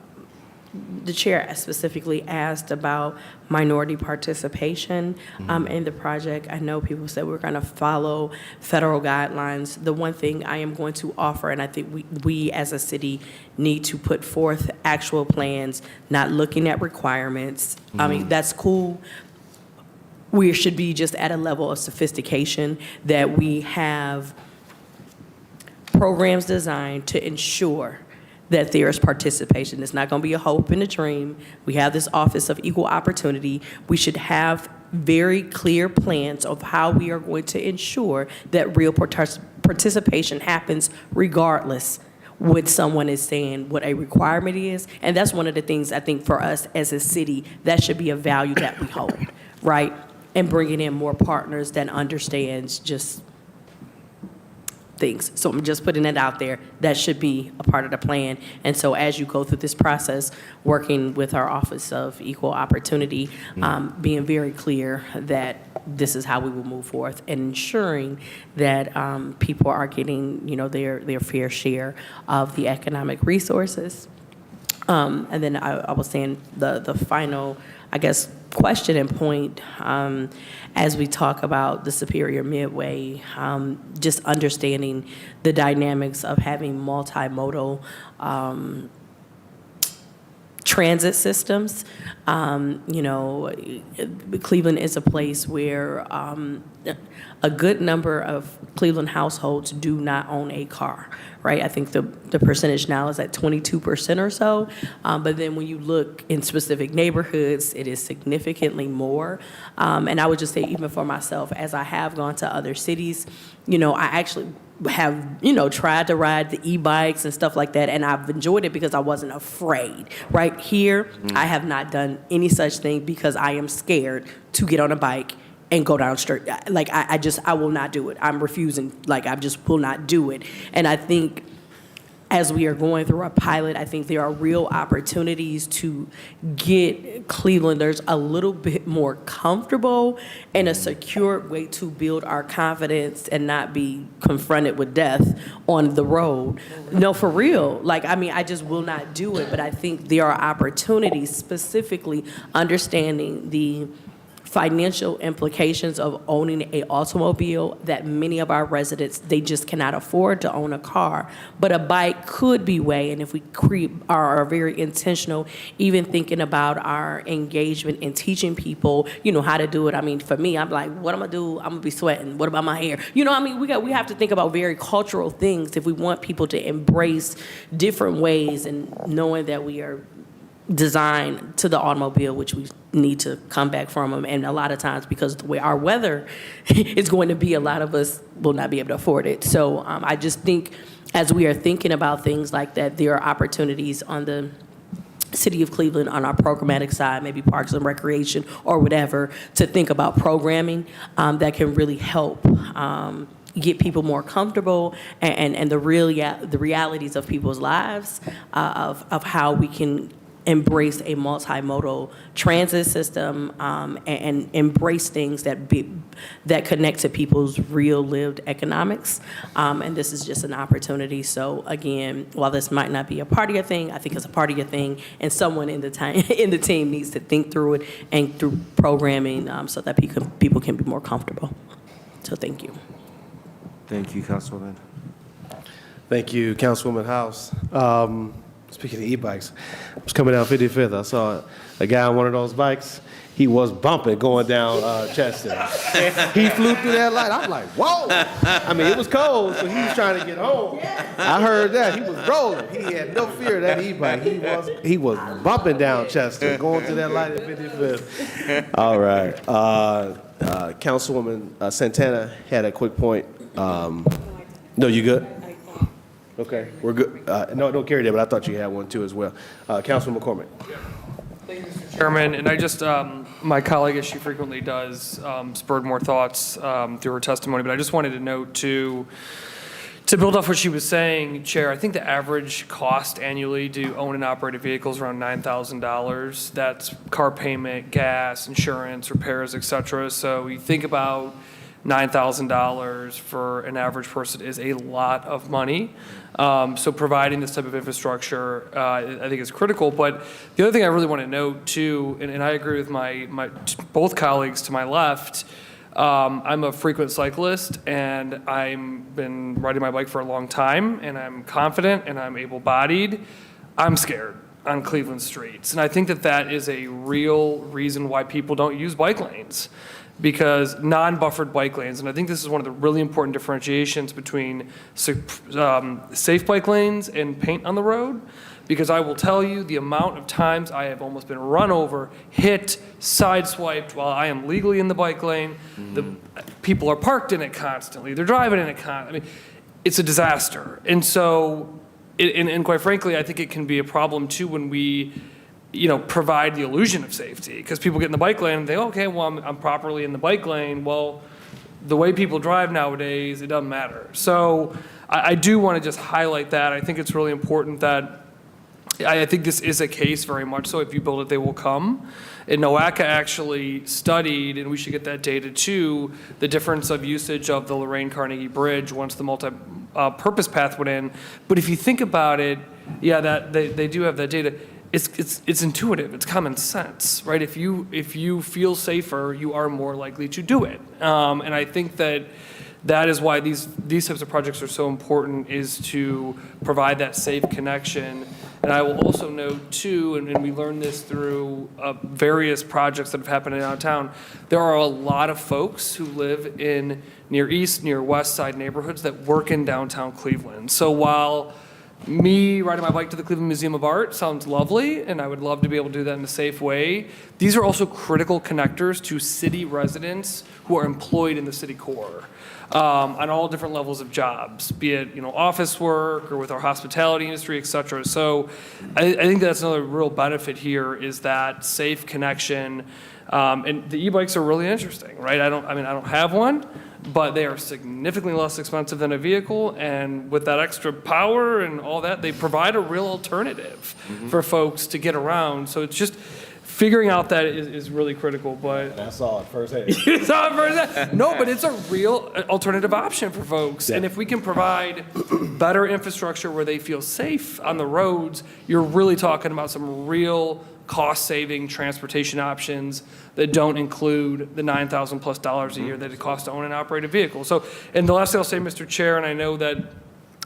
[SPEAKER 11] chair specifically asked about minority participation in the project. I know people said we're going to follow federal guidelines. The one thing I am going to offer, and I think we as a city need to put forth actual plans, not looking at requirements. I mean, that's cool. We should be just at a level of sophistication that we have programs designed to ensure that there is participation. It's not going to be a hope and a dream. We have this Office of Equal Opportunity. We should have very clear plans of how we are going to ensure that real participation happens regardless what someone is saying, what a requirement is. And that's one of the things I think for us as a city, that should be a value that we hold, right? And bringing in more partners that understands just things. So I'm just putting it out there. That should be a part of the plan. And so as you go through this process, working with our Office of Equal Opportunity, being very clear that this is how we will move forth, and ensuring that people are getting, their fair share of the economic resources. And then I was saying the final, I guess, question and point, as we talk about the Superior Midway, just understanding the dynamics of having multimodal transit systems. Cleveland is a place where a good number of Cleveland households do not own a car, right? I think the percentage now is at 22% or so. But then when you look in specific neighborhoods, it is significantly more. And I would just say, even for myself, as I have gone to other cities, I actually have, tried to ride the e-bikes and stuff like that, and I've enjoyed it because I wasn't afraid. Right here, I have not done any such thing because I am scared to get on a bike and go down straight. Like, I will not do it. I'm refusing. Like, I just will not do it. And I think as we are going through our pilot, I think there are real opportunities to get Clevelanders a little bit more comfortable and a secure way to build our confidence and not be confronted with death on the road. No, for real. Like, I mean, I just will not do it, but I think there are opportunities, specifically understanding the financial implications of owning an automobile, that many of our residents, they just cannot afford to own a car. But a bike could be way, and if we are very intentional, even thinking about our engagement in teaching people, you know, how to do it. I mean, for me, I'm like, what I'm gonna do? I'm gonna be sweating. What about my hair? You know, I mean, we have to think about very cultural things if we want people to embrace different ways, and knowing that we are designed to the automobile, which we need to come back from them. And a lot of times, because the way our weather is going to be, a lot of us will not be able to afford it. So I just think as we are thinking about things like that, there are opportunities on the City of Cleveland on our programmatic side, maybe Parks and Recreation or whatever, to think about programming that can really help get people more comfortable and the realities of people's lives, of how we can embrace a multimodal transit system, and embrace things that connect to people's real lived economics. And this is just an opportunity. So again, while this might not be a part of your thing, I think it's a part of your thing, and someone in the team needs to think through it and through programming, so that people can be more comfortable. So thank you.
[SPEAKER 2] Thank you, Councilwoman.
[SPEAKER 1] Thank you, Councilwoman House. Speaking of e-bikes, I was coming down 55th. I saw a guy on one of those bikes. He was bumping going down Chester. He flew through that light. I'm like, whoa. I mean, it was cold, so he was trying to get home. I heard that. He was rolling. He had no fear of that e-bike. He was bumping down Chester, going to that light at 55th. All right. Councilwoman Santana had a quick point. No, you good? Okay, we're good. No, don't carry that, but I thought you had one too as well. Councilman McCormick.
[SPEAKER 3] Thank you, Mr. Chairman. And I just, my colleague, as she frequently does, spurred more thoughts through her testimony. But I just wanted to note to build off what she was saying, Chair, I think the average cost annually to own and operate a vehicle is around $9,000. That's car payment, gas, insurance, repairs, et cetera. So you think about $9,000 for an average person is a lot of money. So providing this type of infrastructure, I think is critical. But the other thing I really want to note too, and I agree with my both colleagues to my left, I'm a frequent cyclist, and I've been riding my bike for a long time, and I'm confident and I'm able-bodied. I'm scared on Cleveland streets. And I think that is a real reason why people don't use bike lanes, because non-buffered bike lanes, and I think this is one of the really important differentiations between safe bike lanes and paint on the road, because I will tell you the amount of times I have almost been run over, hit, sideswiped while I am legally in the bike lane. The people are parked in it constantly. They're driving in it constantly. I mean, it's a disaster. And so, and quite frankly, I think it can be a problem too when we provide the illusion of safety, because people get in the bike lane and think, okay, well, I'm properly in the bike lane. Well, the way people drive nowadays, it doesn't matter. So I do want to just highlight that. I think it's really important that I think this is a case very much so. If you build it, they will come. And NOACA actually studied, and we should get that data too, the difference of usage of the Lorraine Carnegie Bridge once the multi-purpose path went in. But if you think about it, yeah, that they do have that data. It's intuitive. It's common sense, right? If you feel safer, you are more likely to do it. And I think that is why these types of projects are so important, is to provide that safe connection. And I will also note too, and we learned this through various projects that have happened in downtown, there are a lot of folks who live in near east, near west side neighborhoods that work in downtown Cleveland. So while me riding my bike to the Cleveland Museum of Art sounds lovely, and I would love to be able to do that in a safe way, these are also critical connectors to city residents who are employed in the city core on all different levels of jobs, be it office work or with our hospitality industry, et cetera. So I think that's another real benefit here, is that safe connection. And the e-bikes are really interesting, right? I don't have one. but they are significantly less expensive than a vehicle, and with that extra power and all that, they provide a real alternative for folks to get around. So it's just figuring out that is really critical, but.
[SPEAKER 1] I saw it firsthand.
[SPEAKER 3] You saw it firsthand? No, but it's a real alternative option for folks. And if we can provide better infrastructure where they feel safe on the roads, you're really talking about some real cost-saving transportation options that don't include the $9,000 plus a year that it costs to own and operate a vehicle. So, and the last thing I'll say, Mr. Chair, and I know that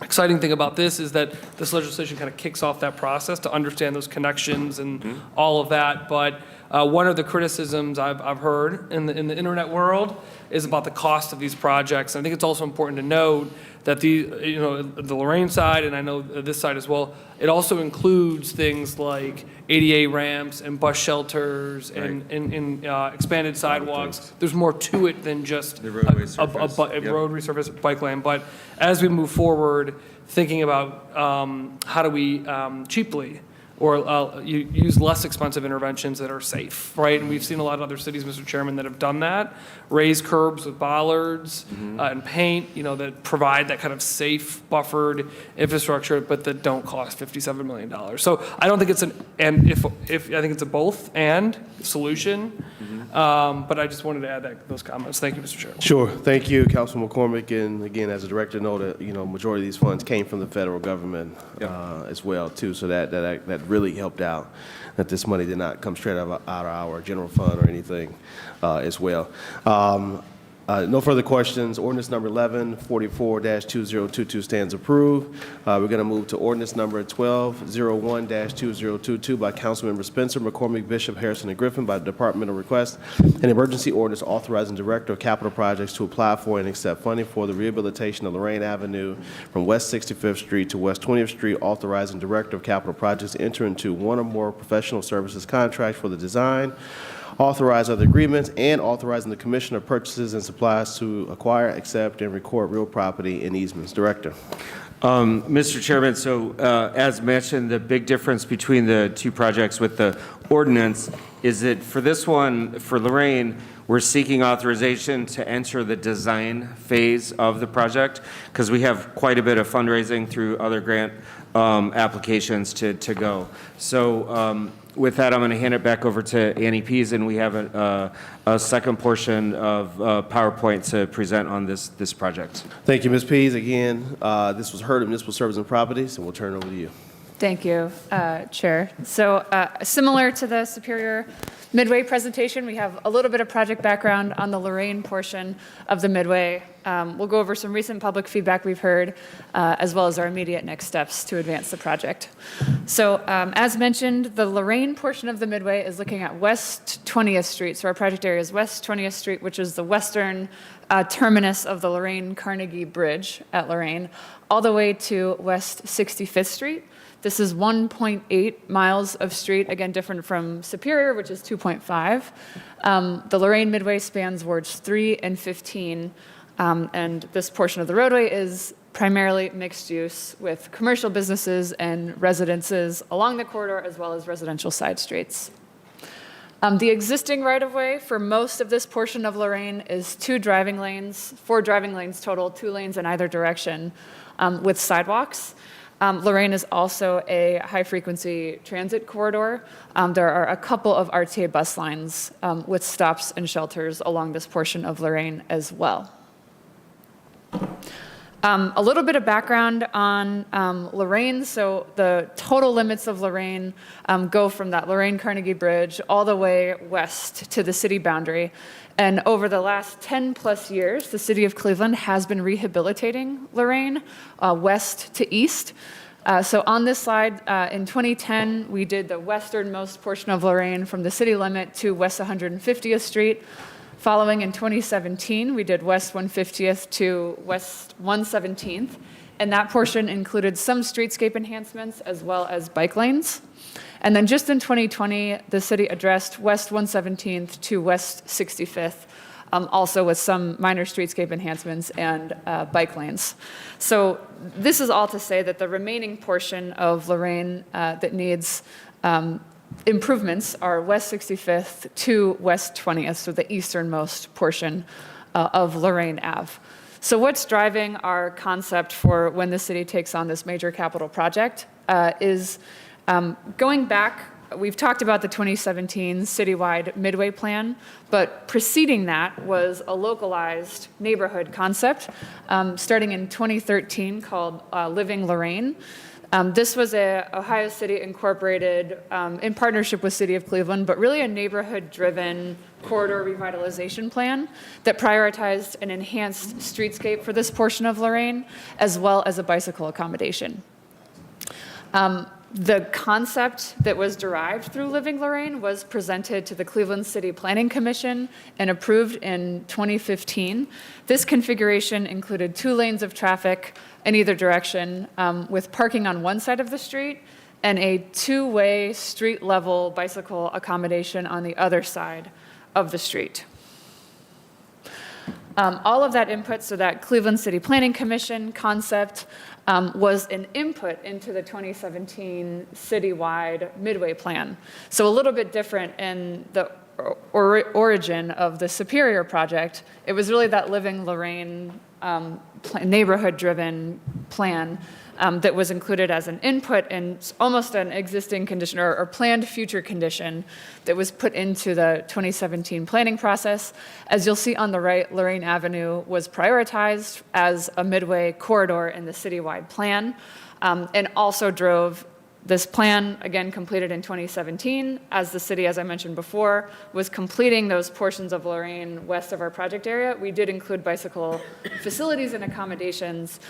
[SPEAKER 3] exciting thing about this is that this legislation kind of kicks off that process to understand those connections and all of that. But one of the criticisms I've heard in the internet world is about the cost of these projects. And I think it's also important to note that the Lorraine side, and I know this side as well, it also includes things like ADA ramps and bus shelters and expanded sidewalks. There's more to it than just
[SPEAKER 2] The roadway
[SPEAKER 3] a
[SPEAKER 2] surface.
[SPEAKER 3] road resurface, bike lane. But as we move forward, thinking about how do we cheaply or use less expensive interventions that are safe, right? And we've seen a lot of other cities, Mr. Chairman, that have done that. Raise curbs with bollards and paint, that provide that kind of safe, buffered infrastructure, but that don't cost $57 million. So I don't think it's I think it's a both and solution. But I just wanted to add those comments. Thank you, Mr. Chairman.
[SPEAKER 1] Sure. Thank you, Councilman McCormick. And again, as the director noted, majority of these funds came from the federal government as well, too. So that really helped out, that this money did not come straight out of our general fund or anything as well. No further questions. Ordinance number 1144-2022 stands approved. We're going to move to ordinance number 1201-2022 by Councilmember Spencer, McCormick, Bishop, Harrison, and Griffin by departmental request. An emergency ordinance authorizing Director of Capital Projects to apply for and accept funding for the rehabilitation of Lorraine Avenue from West 65th Street to West 20th Street, authorizing Director of Capital Projects to enter into one or more professional services contracts for the design, authorize other agreements, and authorizing the Commissioner of Purchases and Supplies to acquire, accept, and record real property and easements. Director.
[SPEAKER 2] Mr. Chairman, so as mentioned, the big difference between the two projects with the ordinance is that for this one, for Lorraine, we're seeking authorization to enter the design phase of the project because we have quite a bit of fundraising through other grant applications to go. So with that, I'm going to hand it back over to Annie Pease, and we have a second portion of PowerPoint to present on this project.
[SPEAKER 1] Thank you, Ms. Pease. Again, this was heard at Municipal Services and Properties, and we'll turn it over to you.
[SPEAKER 5] Thank you, Chair. So similar to the Superior Midway presentation, we have a little bit of project background on the Lorraine portion of the Midway. We'll go over some recent public feedback we've heard, as well as our immediate next steps to advance the project. So as mentioned, the Lorraine portion of the Midway is looking at West 20th Street. So our project area is West 20th Street, which is the western terminus of the Lorraine Carnegie Bridge at Lorraine, all the way to West 65th Street. This is 1.8 miles of street, again, different from Superior, which is 2.5. The Lorraine Midway spans wards 3 and 15, and this portion of the roadway is primarily mixed use with commercial businesses and residences along the corridor, as well as residential side streets. The existing right-of-way for most of this portion of Lorraine is 2 driving lanes, 4 driving lanes total, 2 lanes in either direction, with sidewalks. Lorraine is also a high-frequency transit corridor. There are a couple of RTA bus lines with stops and shelters along this portion of Lorraine as well. A little bit of background on Lorraine. So the total limits of Lorraine go from that Lorraine Carnegie Bridge all the way west to the city boundary. And over the last 10 plus years, the city of Cleveland has been rehabilitating Lorraine west to east. So on this slide, in 2010, we did the westernmost portion of Lorraine from the city limit to West 150th Street. Following in 2017, we did West 150th to West 117th, and that portion included some streetscape enhancements as well as bike lanes. And then just in 2020, the city addressed West 117th to West 65th, also with some minor streetscape enhancements and bike lanes. So this is all to say that the remaining portion of Lorraine that needs improvements are West 65th to West 20th, so the easternmost portion of Lorraine Ave. So what's driving our concept for when the city takes on this major capital project is going back. We've talked about the 2017 citywide Midway Plan, but preceding that was a localized neighborhood concept starting in 2013 called Living Lorraine. This was a Ohio City Incorporated in partnership with City of Cleveland, but really a neighborhood-driven corridor revitalization plan that prioritized an enhanced streetscape for this portion of Lorraine, as well as a bicycle accommodation. The concept that was derived through Living Lorraine was presented to the Cleveland City Planning Commission and approved in 2015. This configuration included 2 lanes of traffic in either direction with parking on one side of the street and a 2-way street-level bicycle accommodation on the other side of the street. All of that input, so that Cleveland City Planning Commission concept was an input into the 2017 citywide Midway Plan. So a little bit different in the origin of the Superior project. It was really that Living Lorraine neighborhood-driven plan that was included as an input and almost an existing condition or planned future condition that was put into the 2017 planning process. As you'll see on the right, Lorraine Avenue was prioritized as a midway corridor in the citywide plan and also drove this plan, again, completed in 2017, as the city, as I mentioned before, was completing those portions of Lorraine west of our project area. We did include bicycle facilities and accommodations,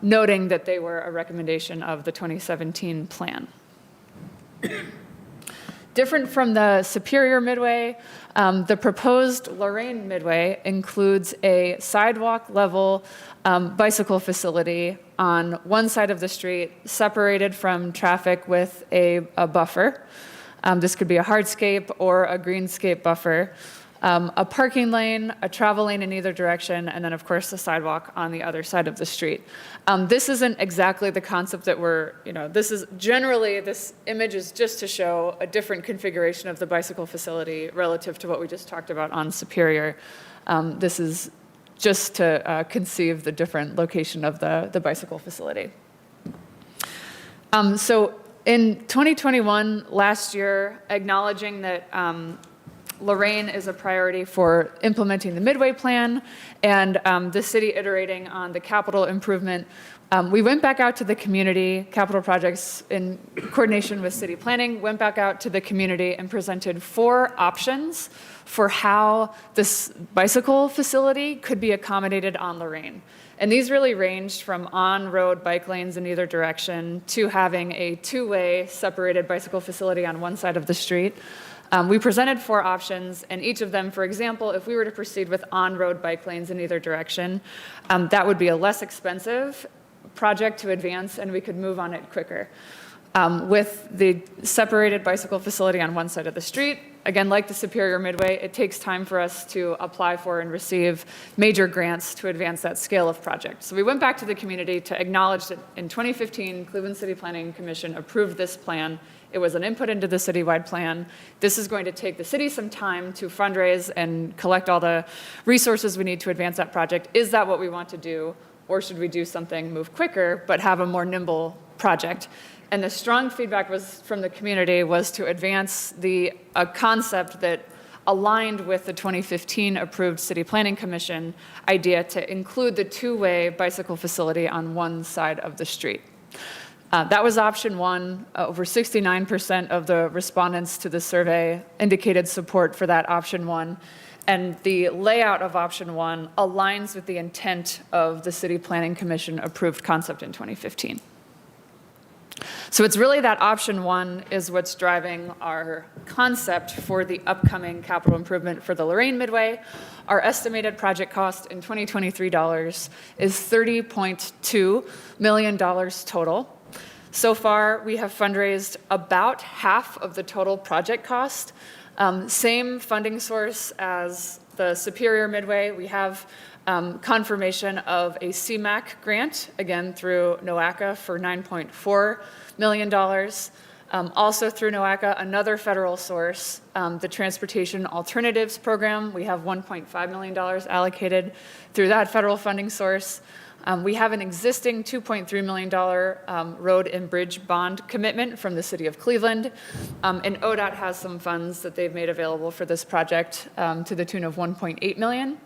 [SPEAKER 5] noting that they were a recommendation of the 2017 plan. Different from the Superior Midway, the proposed Lorraine Midway includes a sidewalk-level bicycle facility on one side of the street, separated from traffic with a buffer. This could be a hardscape or a greenscape buffer, a parking lane, a travel lane in either direction, and then, of course, the sidewalk on the other side of the street. This isn't exactly the concept that this image is just to show a different configuration of the bicycle facility relative to what we just talked about on Superior. This is just to conceive the different location of the bicycle facility. So in 2021, last year, acknowledging that Lorraine is a priority for implementing the Midway Plan and the city iterating on the capital improvement, we went back out to the community, capital projects in coordination with city planning, went back out to the community and presented 4 options for how this bicycle facility could be accommodated on Lorraine. And these really ranged from on-road bike lanes in either direction to having a 2-way separated bicycle facility on one side of the street. We presented 4 options, and each of them, for example, if we were to proceed with on-road bike lanes in either direction, that would be a less expensive project to advance, and we could move on it quicker. With the separated bicycle facility on one side of the street, again, like the Superior Midway, it takes time for us to apply for and receive major grants to advance that scale of project. So we went back to the community to acknowledge that in 2015, Cleveland City Planning Commission approved this plan. It was an input into the citywide plan. This is going to take the city some time to fundraise and collect all the resources we need to advance that project. Is that what we want to do? Or should we do something, move quicker, but have a more nimble project? And the strong feedback from the community was to advance a concept that aligned with the 2015 approved City Planning Commission idea to include the 2-way bicycle facility on one side of the street. That was option 1. Over 69% of the respondents to the survey indicated support for that option 1. And the layout of option 1 aligns with the intent of the City Planning Commission approved concept in 2015. So it's really that option 1 is what's driving our concept for the upcoming capital improvement for the Lorraine Midway. Our estimated project cost in 2023 dollars is $30.2 million total. So far, we have fundraised about half of the total project cost. Same funding source as the Superior Midway. We have confirmation of a CMAQ grant, again through NOACA for $9.4 million. Also through NOACA, another federal source, the Transportation Alternatives Program. We have $1.5 million allocated through that federal funding source. We have an existing $2.3 million road and bridge bond commitment from the city of Cleveland. And ODOT has some funds that they've made available for this project to the tune of $1.8 million.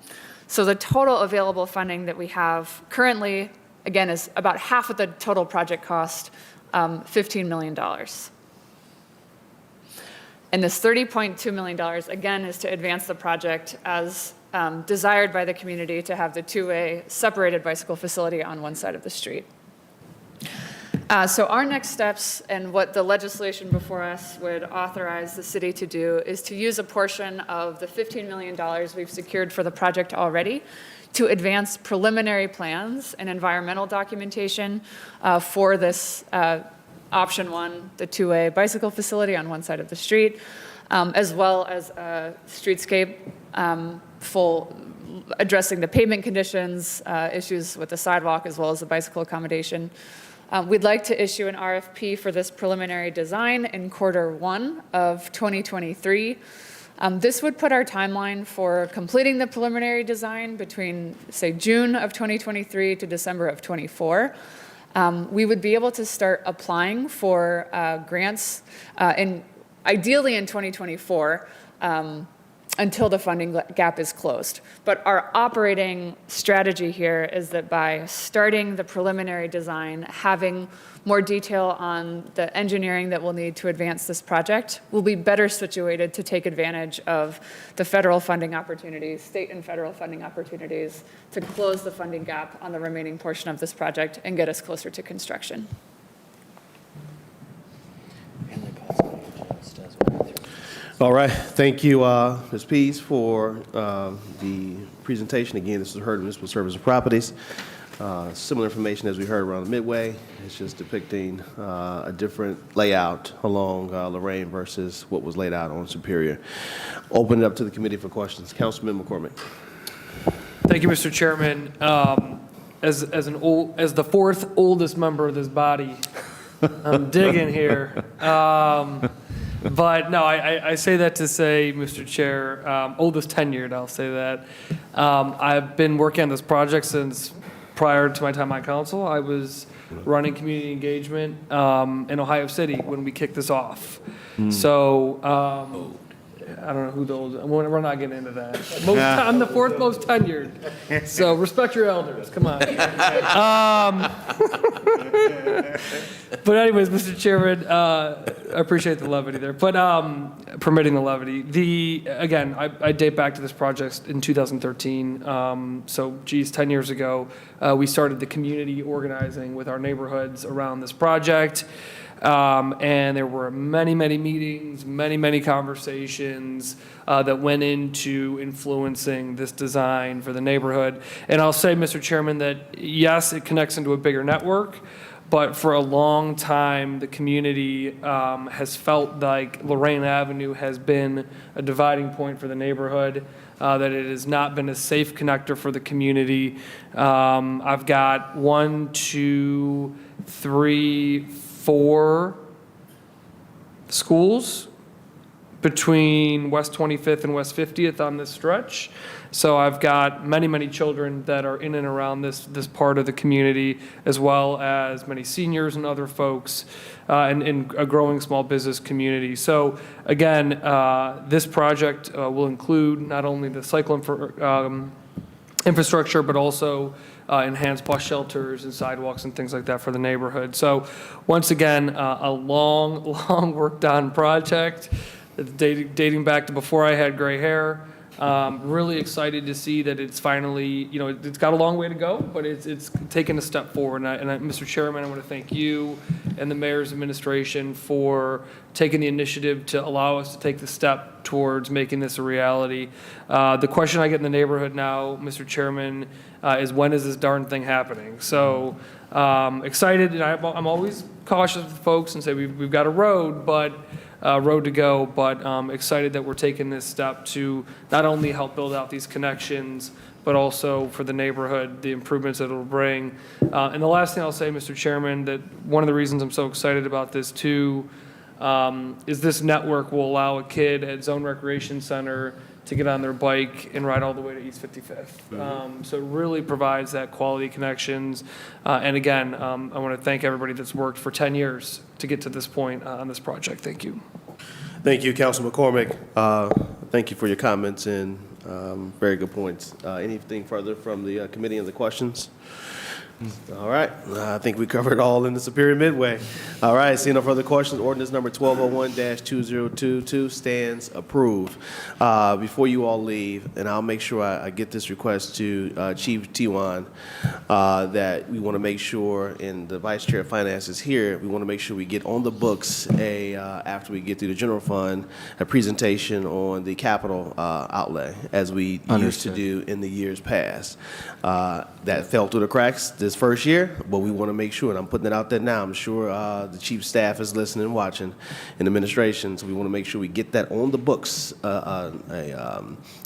[SPEAKER 5] So the total available funding that we have currently, again, is about half of the total project cost, $15 million. And this $30.2 million, again, is to advance the project as desired by the community to have the two-way separated bicycle facility on one side of the street. So our next steps and what the legislation before us would authorize the city to do is to use a portion of the $15 million we've secured for the project already to advance preliminary plans and environmental documentation for this option one, the two-way bicycle facility on one side of the street, as well as a streetscape full addressing the pavement conditions, issues with the sidewalk, as well as the bicycle accommodation. We'd like to issue an RFP for this preliminary design in Q1 of 2023. This would put our timeline for completing the preliminary design between, say, June of 2023 to December of 24. We would be able to start applying for grants ideally in 2024 until the funding gap is closed. But our operating strategy here is that by starting the preliminary design, having more detail on the engineering that we'll need to advance this project, we'll be better situated to take advantage of the federal funding opportunities, state and federal funding opportunities, to close the funding gap on the remaining portion of this project and get us closer to construction.
[SPEAKER 1] All right, thank you, Ms. Pease, for the presentation. Again, this is Hurd Municipal Service and Properties. Similar information as we heard around the Midway. It's just depicting a different layout along Lorraine versus what was laid out on Superior. Open it up to the committee for questions. Councilman McCormick.
[SPEAKER 3] Thank you, Mr. Chairman. As the fourth oldest member of this body, I'm digging here. But no, I say that to say, Mr. Chair, oldest tenured, I'll say that. I've been working on this project since prior to my time on council. I was running community engagement in Ohio City when we kicked this off. So I don't know who those, we're not getting into that. I'm the fourth most tenured. So respect your elders, come on. But anyways, Mr. Chairman, I appreciate the levity there, but permitting the levity. Again, I date back to this project in 2013. So, geez, 10 years ago, we started the community organizing with our neighborhoods around this project. And there were many, many meetings, many conversations that went into influencing this design for the neighborhood. And I'll say, Mr. Chairman, that yes, it connects into a bigger network, but for a long time, the community has felt like Lorraine Avenue has been a dividing point for the neighborhood, that it has not been a safe connector for the community. I've got 1, 2, 3, 4 schools between West 25th and West 50th on this stretch. So I've got many children that are in and around this part of the community, as well as many seniors and other folks, and a growing small business community. So again, this project will include not only the cycle infrastructure, but also enhanced bus shelters and sidewalks and things like that for the neighborhood. So once again, a long worked on project dating back to before I had gray hair. Really excited to see that it's finally, it's got a long way to go, but it's taken a step forward. And Mr. Chairman, I want to thank you and the mayor's administration for taking the initiative to allow us to take the step towards making this a reality. The question I get in the neighborhood now, Mr. Chairman, is when is this darn thing happening? So excited, and I'm always cautious with folks and say we've got a road, but road to go, but excited that we're taking this step to not only help build out these connections, but also for the neighborhood, the improvements that it'll bring. And the last thing I'll say, Mr. Chairman, that one of the reasons I'm so excited about this too is this network will allow a kid at Zone Recreation Center to get on their bike and ride all the way to East 55th. So it really provides that quality connections. And again, I want to thank everybody that's worked for 10 years to get to this point on this project. Thank you.
[SPEAKER 1] Thank you, Councilman McCormick. Thank you for your comments and very good points. Anything further from the committee and the questions? All right, I think we covered all in the Superior Midway. All right, seeing no further questions, ordinance number 1201-2022 stands approved. Before you all leave, and I'll make sure I get this request to Chief Tiwan, that we want to make sure, and the Vice Chair of Finance is here, we want to make sure we get on the books after we get through the general fund, a presentation on the capital outlay, as we used to do in the years past. That fell through the cracks this first year, but we want to make sure, and I'm putting it out there now, I'm sure the chief staff is listening and watching, and administration, so we want to make sure we get that on the books, a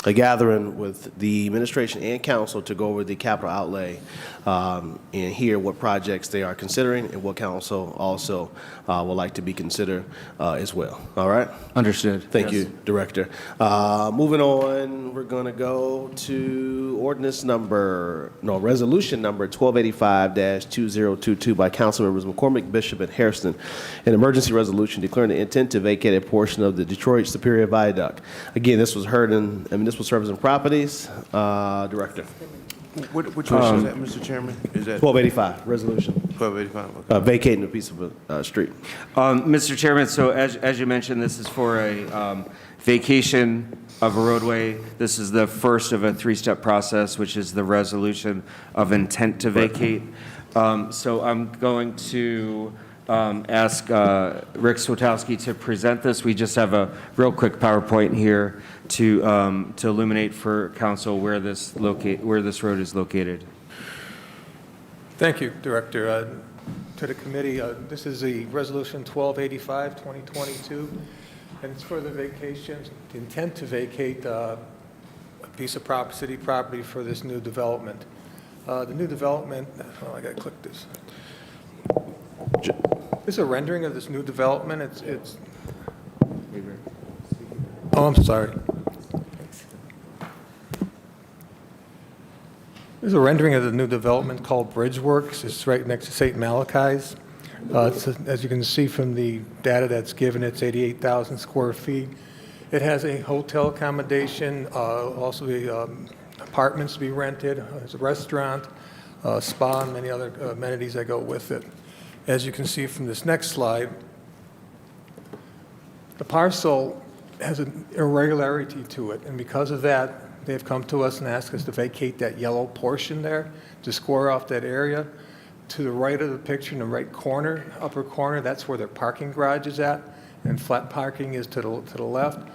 [SPEAKER 1] gathering with the administration and council to go over the capital outlay and hear what projects they are considering and what council also would like to be considered as well. All right?
[SPEAKER 2] Understood.
[SPEAKER 1] Thank you, Director. Moving on, we're going to go to resolution number 1285-2022 by council members McCormick, Bishop, and Hairston, an emergency resolution declaring the intent to vacate a portion of the Detroit Superior Viaduct. Again, this was heard in Municipal Services and Properties. Director.
[SPEAKER 8] Which one is that, Mr. Chairman? Is that
[SPEAKER 1] 1285, resolution.
[SPEAKER 8] 1285? Okay.
[SPEAKER 1] Vacating a piece of a street.
[SPEAKER 2] Mr. Chairman, so as you mentioned, this is for a vacation of a roadway. This is the first of a three-step process, which is the resolution of intent to vacate. So I'm going to ask Rick Swatowski to present this. We just have a real quick PowerPoint here to illuminate for council where this road is located.
[SPEAKER 6] Thank you, Director. To the committee, this is the Resolution 1285, 2022, and it's for the vacation, the intent to vacate a piece of city property for this new development. The new development, I got to click this. This is a rendering of this new development. It's. Oh, I'm sorry. There's a rendering of the new development called Bridgeworks. It's right next to St. Malachi's. As you can see from the data that's given, it's 88,000 square feet. It has a hotel accommodation, also apartments to be rented. There's a restaurant, spa, and many other amenities that go with it. As you can see from this next slide, the parcel has an irregularity to it, and because of that, they've come to us and asked us to vacate that yellow portion there to square off that area. To the right of the picture, in the right corner, upper corner, that's where their parking garage is at, and flat parking is to the left.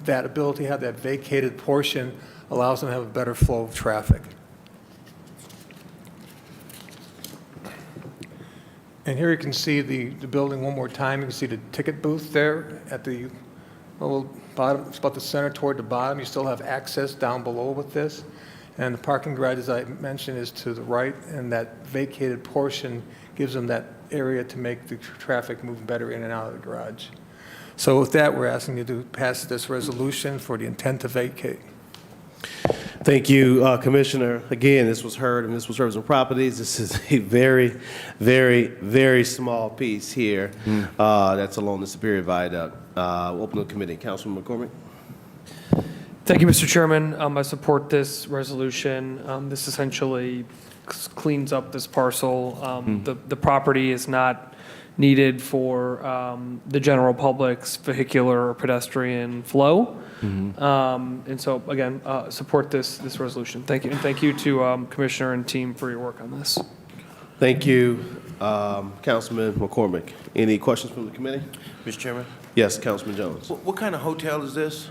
[SPEAKER 6] That ability to have that vacated portion allows them to have a better flow of traffic. And here you can see the building one more time. You can see the ticket booth there at the bottom. It's about the center toward the bottom. You still have access down below with this. And the parking garage, as I mentioned, is to the right, and that vacated portion gives them that area to make the traffic move better in and out of the garage. So with that, we're asking you to pass this resolution for the intent to vacate.
[SPEAKER 1] Thank you, Commissioner. Again, this was heard in Municipal Services and Properties. This is a very, very, very small piece here that's along the Superior Viaduct. Open the committee. Councilman McCormick.
[SPEAKER 3] Thank you, Mr. Chairman. I support this resolution. This essentially cleans up this parcel. The property is not needed for the general public's vehicular or pedestrian flow. And so, again, support this resolution. Thank you. And thank you to Commissioner and team for your work on this.
[SPEAKER 1] Thank you, Councilman McCormick. Any questions from the committee?
[SPEAKER 8] Mr. Chairman?
[SPEAKER 1] Yes, Councilman Jones.
[SPEAKER 8] What kind of hotel is this?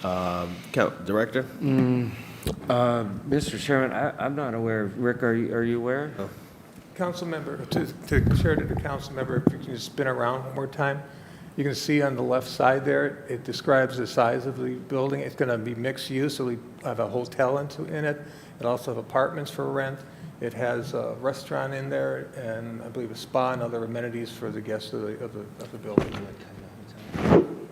[SPEAKER 1] Director?
[SPEAKER 2] Mr. Chairman, I'm not aware. Rick, are you aware?
[SPEAKER 1] No.
[SPEAKER 6] Council member, to share to the council member, if you can just spin around one more time. You can see on the left side there, it describes the size of the building. It's going to be mixed use, so we have a hotel in it. It also have apartments for rent. It has a restaurant in there and I believe a spa and other amenities for the guests of the building.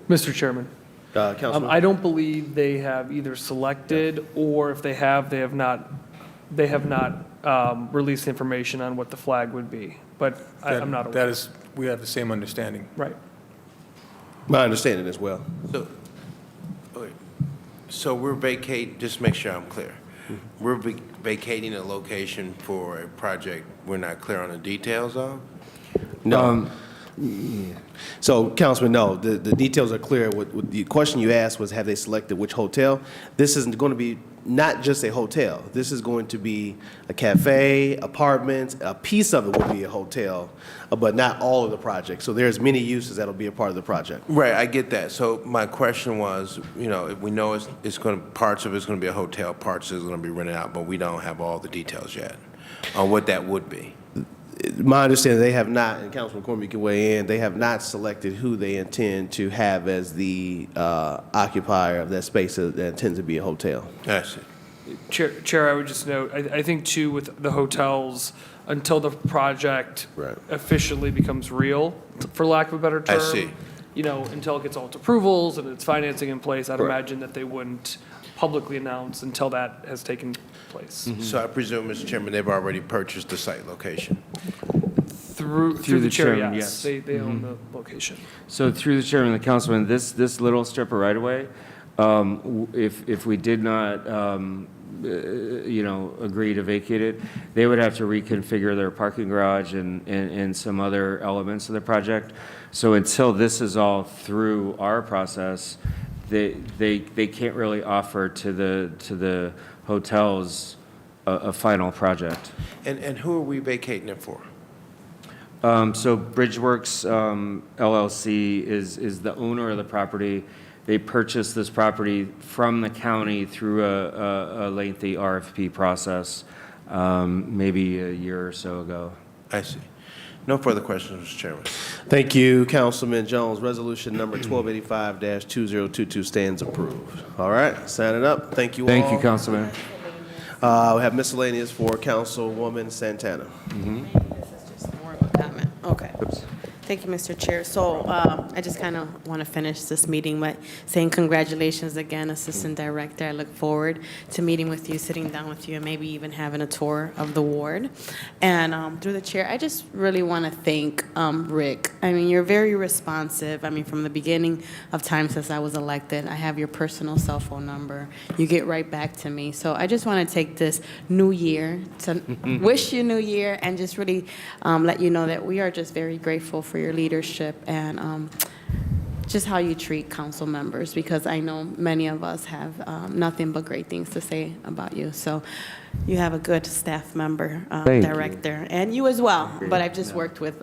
[SPEAKER 3] Mr. Chairman,
[SPEAKER 1] Councilman?
[SPEAKER 3] I don't believe they have either selected, or if they have not released information on what the flag would be, but I'm not aware.
[SPEAKER 6] That is, we have the same understanding.
[SPEAKER 3] Right.
[SPEAKER 1] My understanding as well.
[SPEAKER 8] So, okay. So we're vacating, just make sure I'm clear. We're vacating a location for a project we're not clear on the details of?
[SPEAKER 1] No. So, Councilman, no, the details are clear. What the question you asked was, have they selected which hotel? This is going to be not just a hotel. This is going to be a cafe, apartments. A piece of it will be a hotel, but not all of the project. So there's many uses that'll be a part of the project.
[SPEAKER 8] Right, I get that. So my question was, you know, we know it's going to, parts of it's going to be a hotel, parts is going to be rented out, but we don't have all the details yet on what that would be.
[SPEAKER 1] My understanding, they have not, and Councilman Cormier can weigh in, they have not selected who they intend to have as the occupier of that space that intends to be a hotel.
[SPEAKER 8] I see.
[SPEAKER 3] Chair, I would just note, I think too, with the hotels, until the project
[SPEAKER 1] Right.
[SPEAKER 3] officially becomes real, for lack of a better term.
[SPEAKER 8] I see.
[SPEAKER 3] You know, until it gets all its approvals and its financing in place, I'd
[SPEAKER 1] Correct.
[SPEAKER 3] imagine that they wouldn't publicly announce until that has taken place.
[SPEAKER 8] So I presume, Mr. Chairman, they've already purchased the site location?
[SPEAKER 3] Through
[SPEAKER 2] Through
[SPEAKER 3] the
[SPEAKER 2] the
[SPEAKER 3] chair,
[SPEAKER 2] chairman,
[SPEAKER 3] yes.
[SPEAKER 2] yes.
[SPEAKER 3] They own the location.
[SPEAKER 2] So through the chairman and the councilman, this little strip of right-of-way, if we did not, you know, agree to vacate it, they would have to reconfigure their parking garage and some other elements of the project. So until this is all through our process, they can't really offer to the hotels a final project.
[SPEAKER 8] And who are we vacating it for?
[SPEAKER 2] So Bridgeworks LLC is the owner of the property. They purchased this property from the county through a lengthy RFP process, maybe a year or so ago.
[SPEAKER 8] I see. No further questions, Mr. Chairman.
[SPEAKER 1] Thank you, Councilman Jones. Resolution number 1285-2022 stands approved. All right, sign it up. Thank you all.
[SPEAKER 2] Thank you, Councilman.
[SPEAKER 1] We have miscellaneous for Councilwoman Santana.
[SPEAKER 10] This is just more of a comment. Okay. Thank you, Mr. Chair. So I just kind of want to finish this meeting by saying congratulations again, Assistant Director. I look forward to meeting with you, sitting down with you, and maybe even having a tour of the ward. And through the chair, I just really want to thank Rick. I mean, you're very responsive. I mean, from the beginning of time since I was elected, I have your personal cell phone number. You get right back to me. So I just want to take this new year to wish you New Year and just really let you know that we are just very grateful for your leadership and just how you treat council members, because I know many of us have nothing but great things to say about you. So you have a good staff member, director, and you as well. But I've just worked with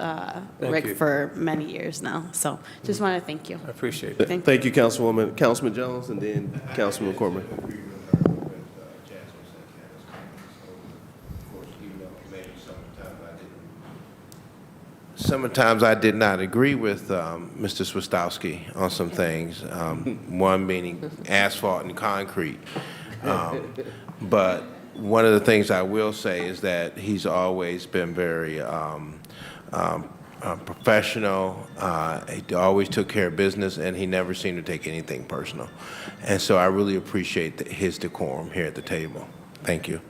[SPEAKER 10] Rick
[SPEAKER 6] you.
[SPEAKER 10] for many years now. So just want to thank you.
[SPEAKER 6] I appreciate it.
[SPEAKER 1] Thank you, Councilwoman. Councilman Jones, and then Councilman Cormier.
[SPEAKER 8] Sometimes I did not agree with Mr. Swistowski on some things, one meaning asphalt and concrete. But one of the things I will say is that he's always been very professional. He always took care of business, and he never seemed to take anything personal. And so I really appreciate his decorum here at the table. Thank you.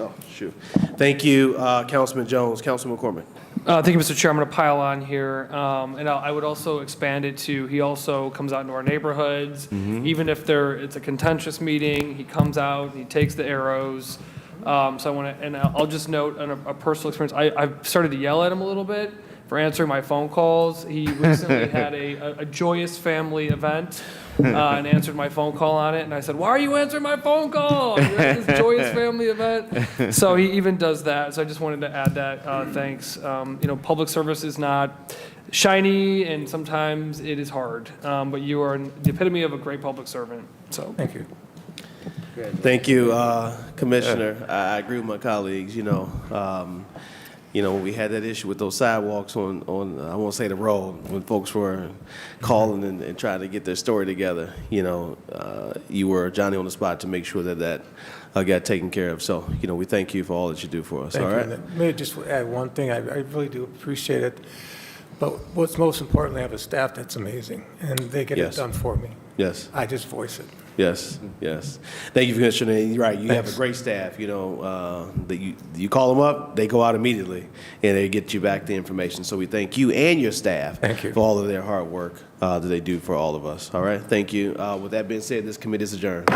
[SPEAKER 1] Oh, shoot. Thank you, Councilman Jones. Councilman Cormier.
[SPEAKER 3] Thank you, Mr. Chair. I'm going to pile on here. And I would also expand it to, he also comes out into our neighborhoods. Even if it's a contentious meeting, he comes out, he takes the arrows. So I want to, and I'll just note on a personal experience, I've started to yell at him a little bit for answering my phone calls. He recently had a joyous family event and answered my phone call on it. And I said, "Why are you answering my phone call? You're at this joyous family event." So he even does that. So I just wanted to add that. Thanks. You know, public service is not shiny, and sometimes it is hard. But you are the epitome of a great public servant. So
[SPEAKER 6] Thank you.
[SPEAKER 1] Thank you, Commissioner. I agree with my colleagues. You know, You know, when we had that issue with those sidewalks on I won't say the road, when folks were calling and trying to get their story together, you know, you were Johnny on the spot to make sure that got taken care of. So, you know, we thank you for all that you do for us,
[SPEAKER 6] Thank
[SPEAKER 1] all
[SPEAKER 6] you.
[SPEAKER 1] right?
[SPEAKER 6] And may I just add one thing? I really do appreciate it. But what's most important, I have a staff that's amazing, and they get it
[SPEAKER 1] Yes.
[SPEAKER 6] done for me.
[SPEAKER 1] Yes.
[SPEAKER 6] I just voice it.
[SPEAKER 1] Yes, yes. Thank you, Commissioner. And you're right, you have a
[SPEAKER 6] Thanks.
[SPEAKER 1] great staff, you know, that you call them up, they go out immediately, and they get you back the information. So we thank you and your staff
[SPEAKER 6] Thank you.
[SPEAKER 1] for all of their hard work that they do for all of us. All right, thank you. With that being said, this committee is adjourned.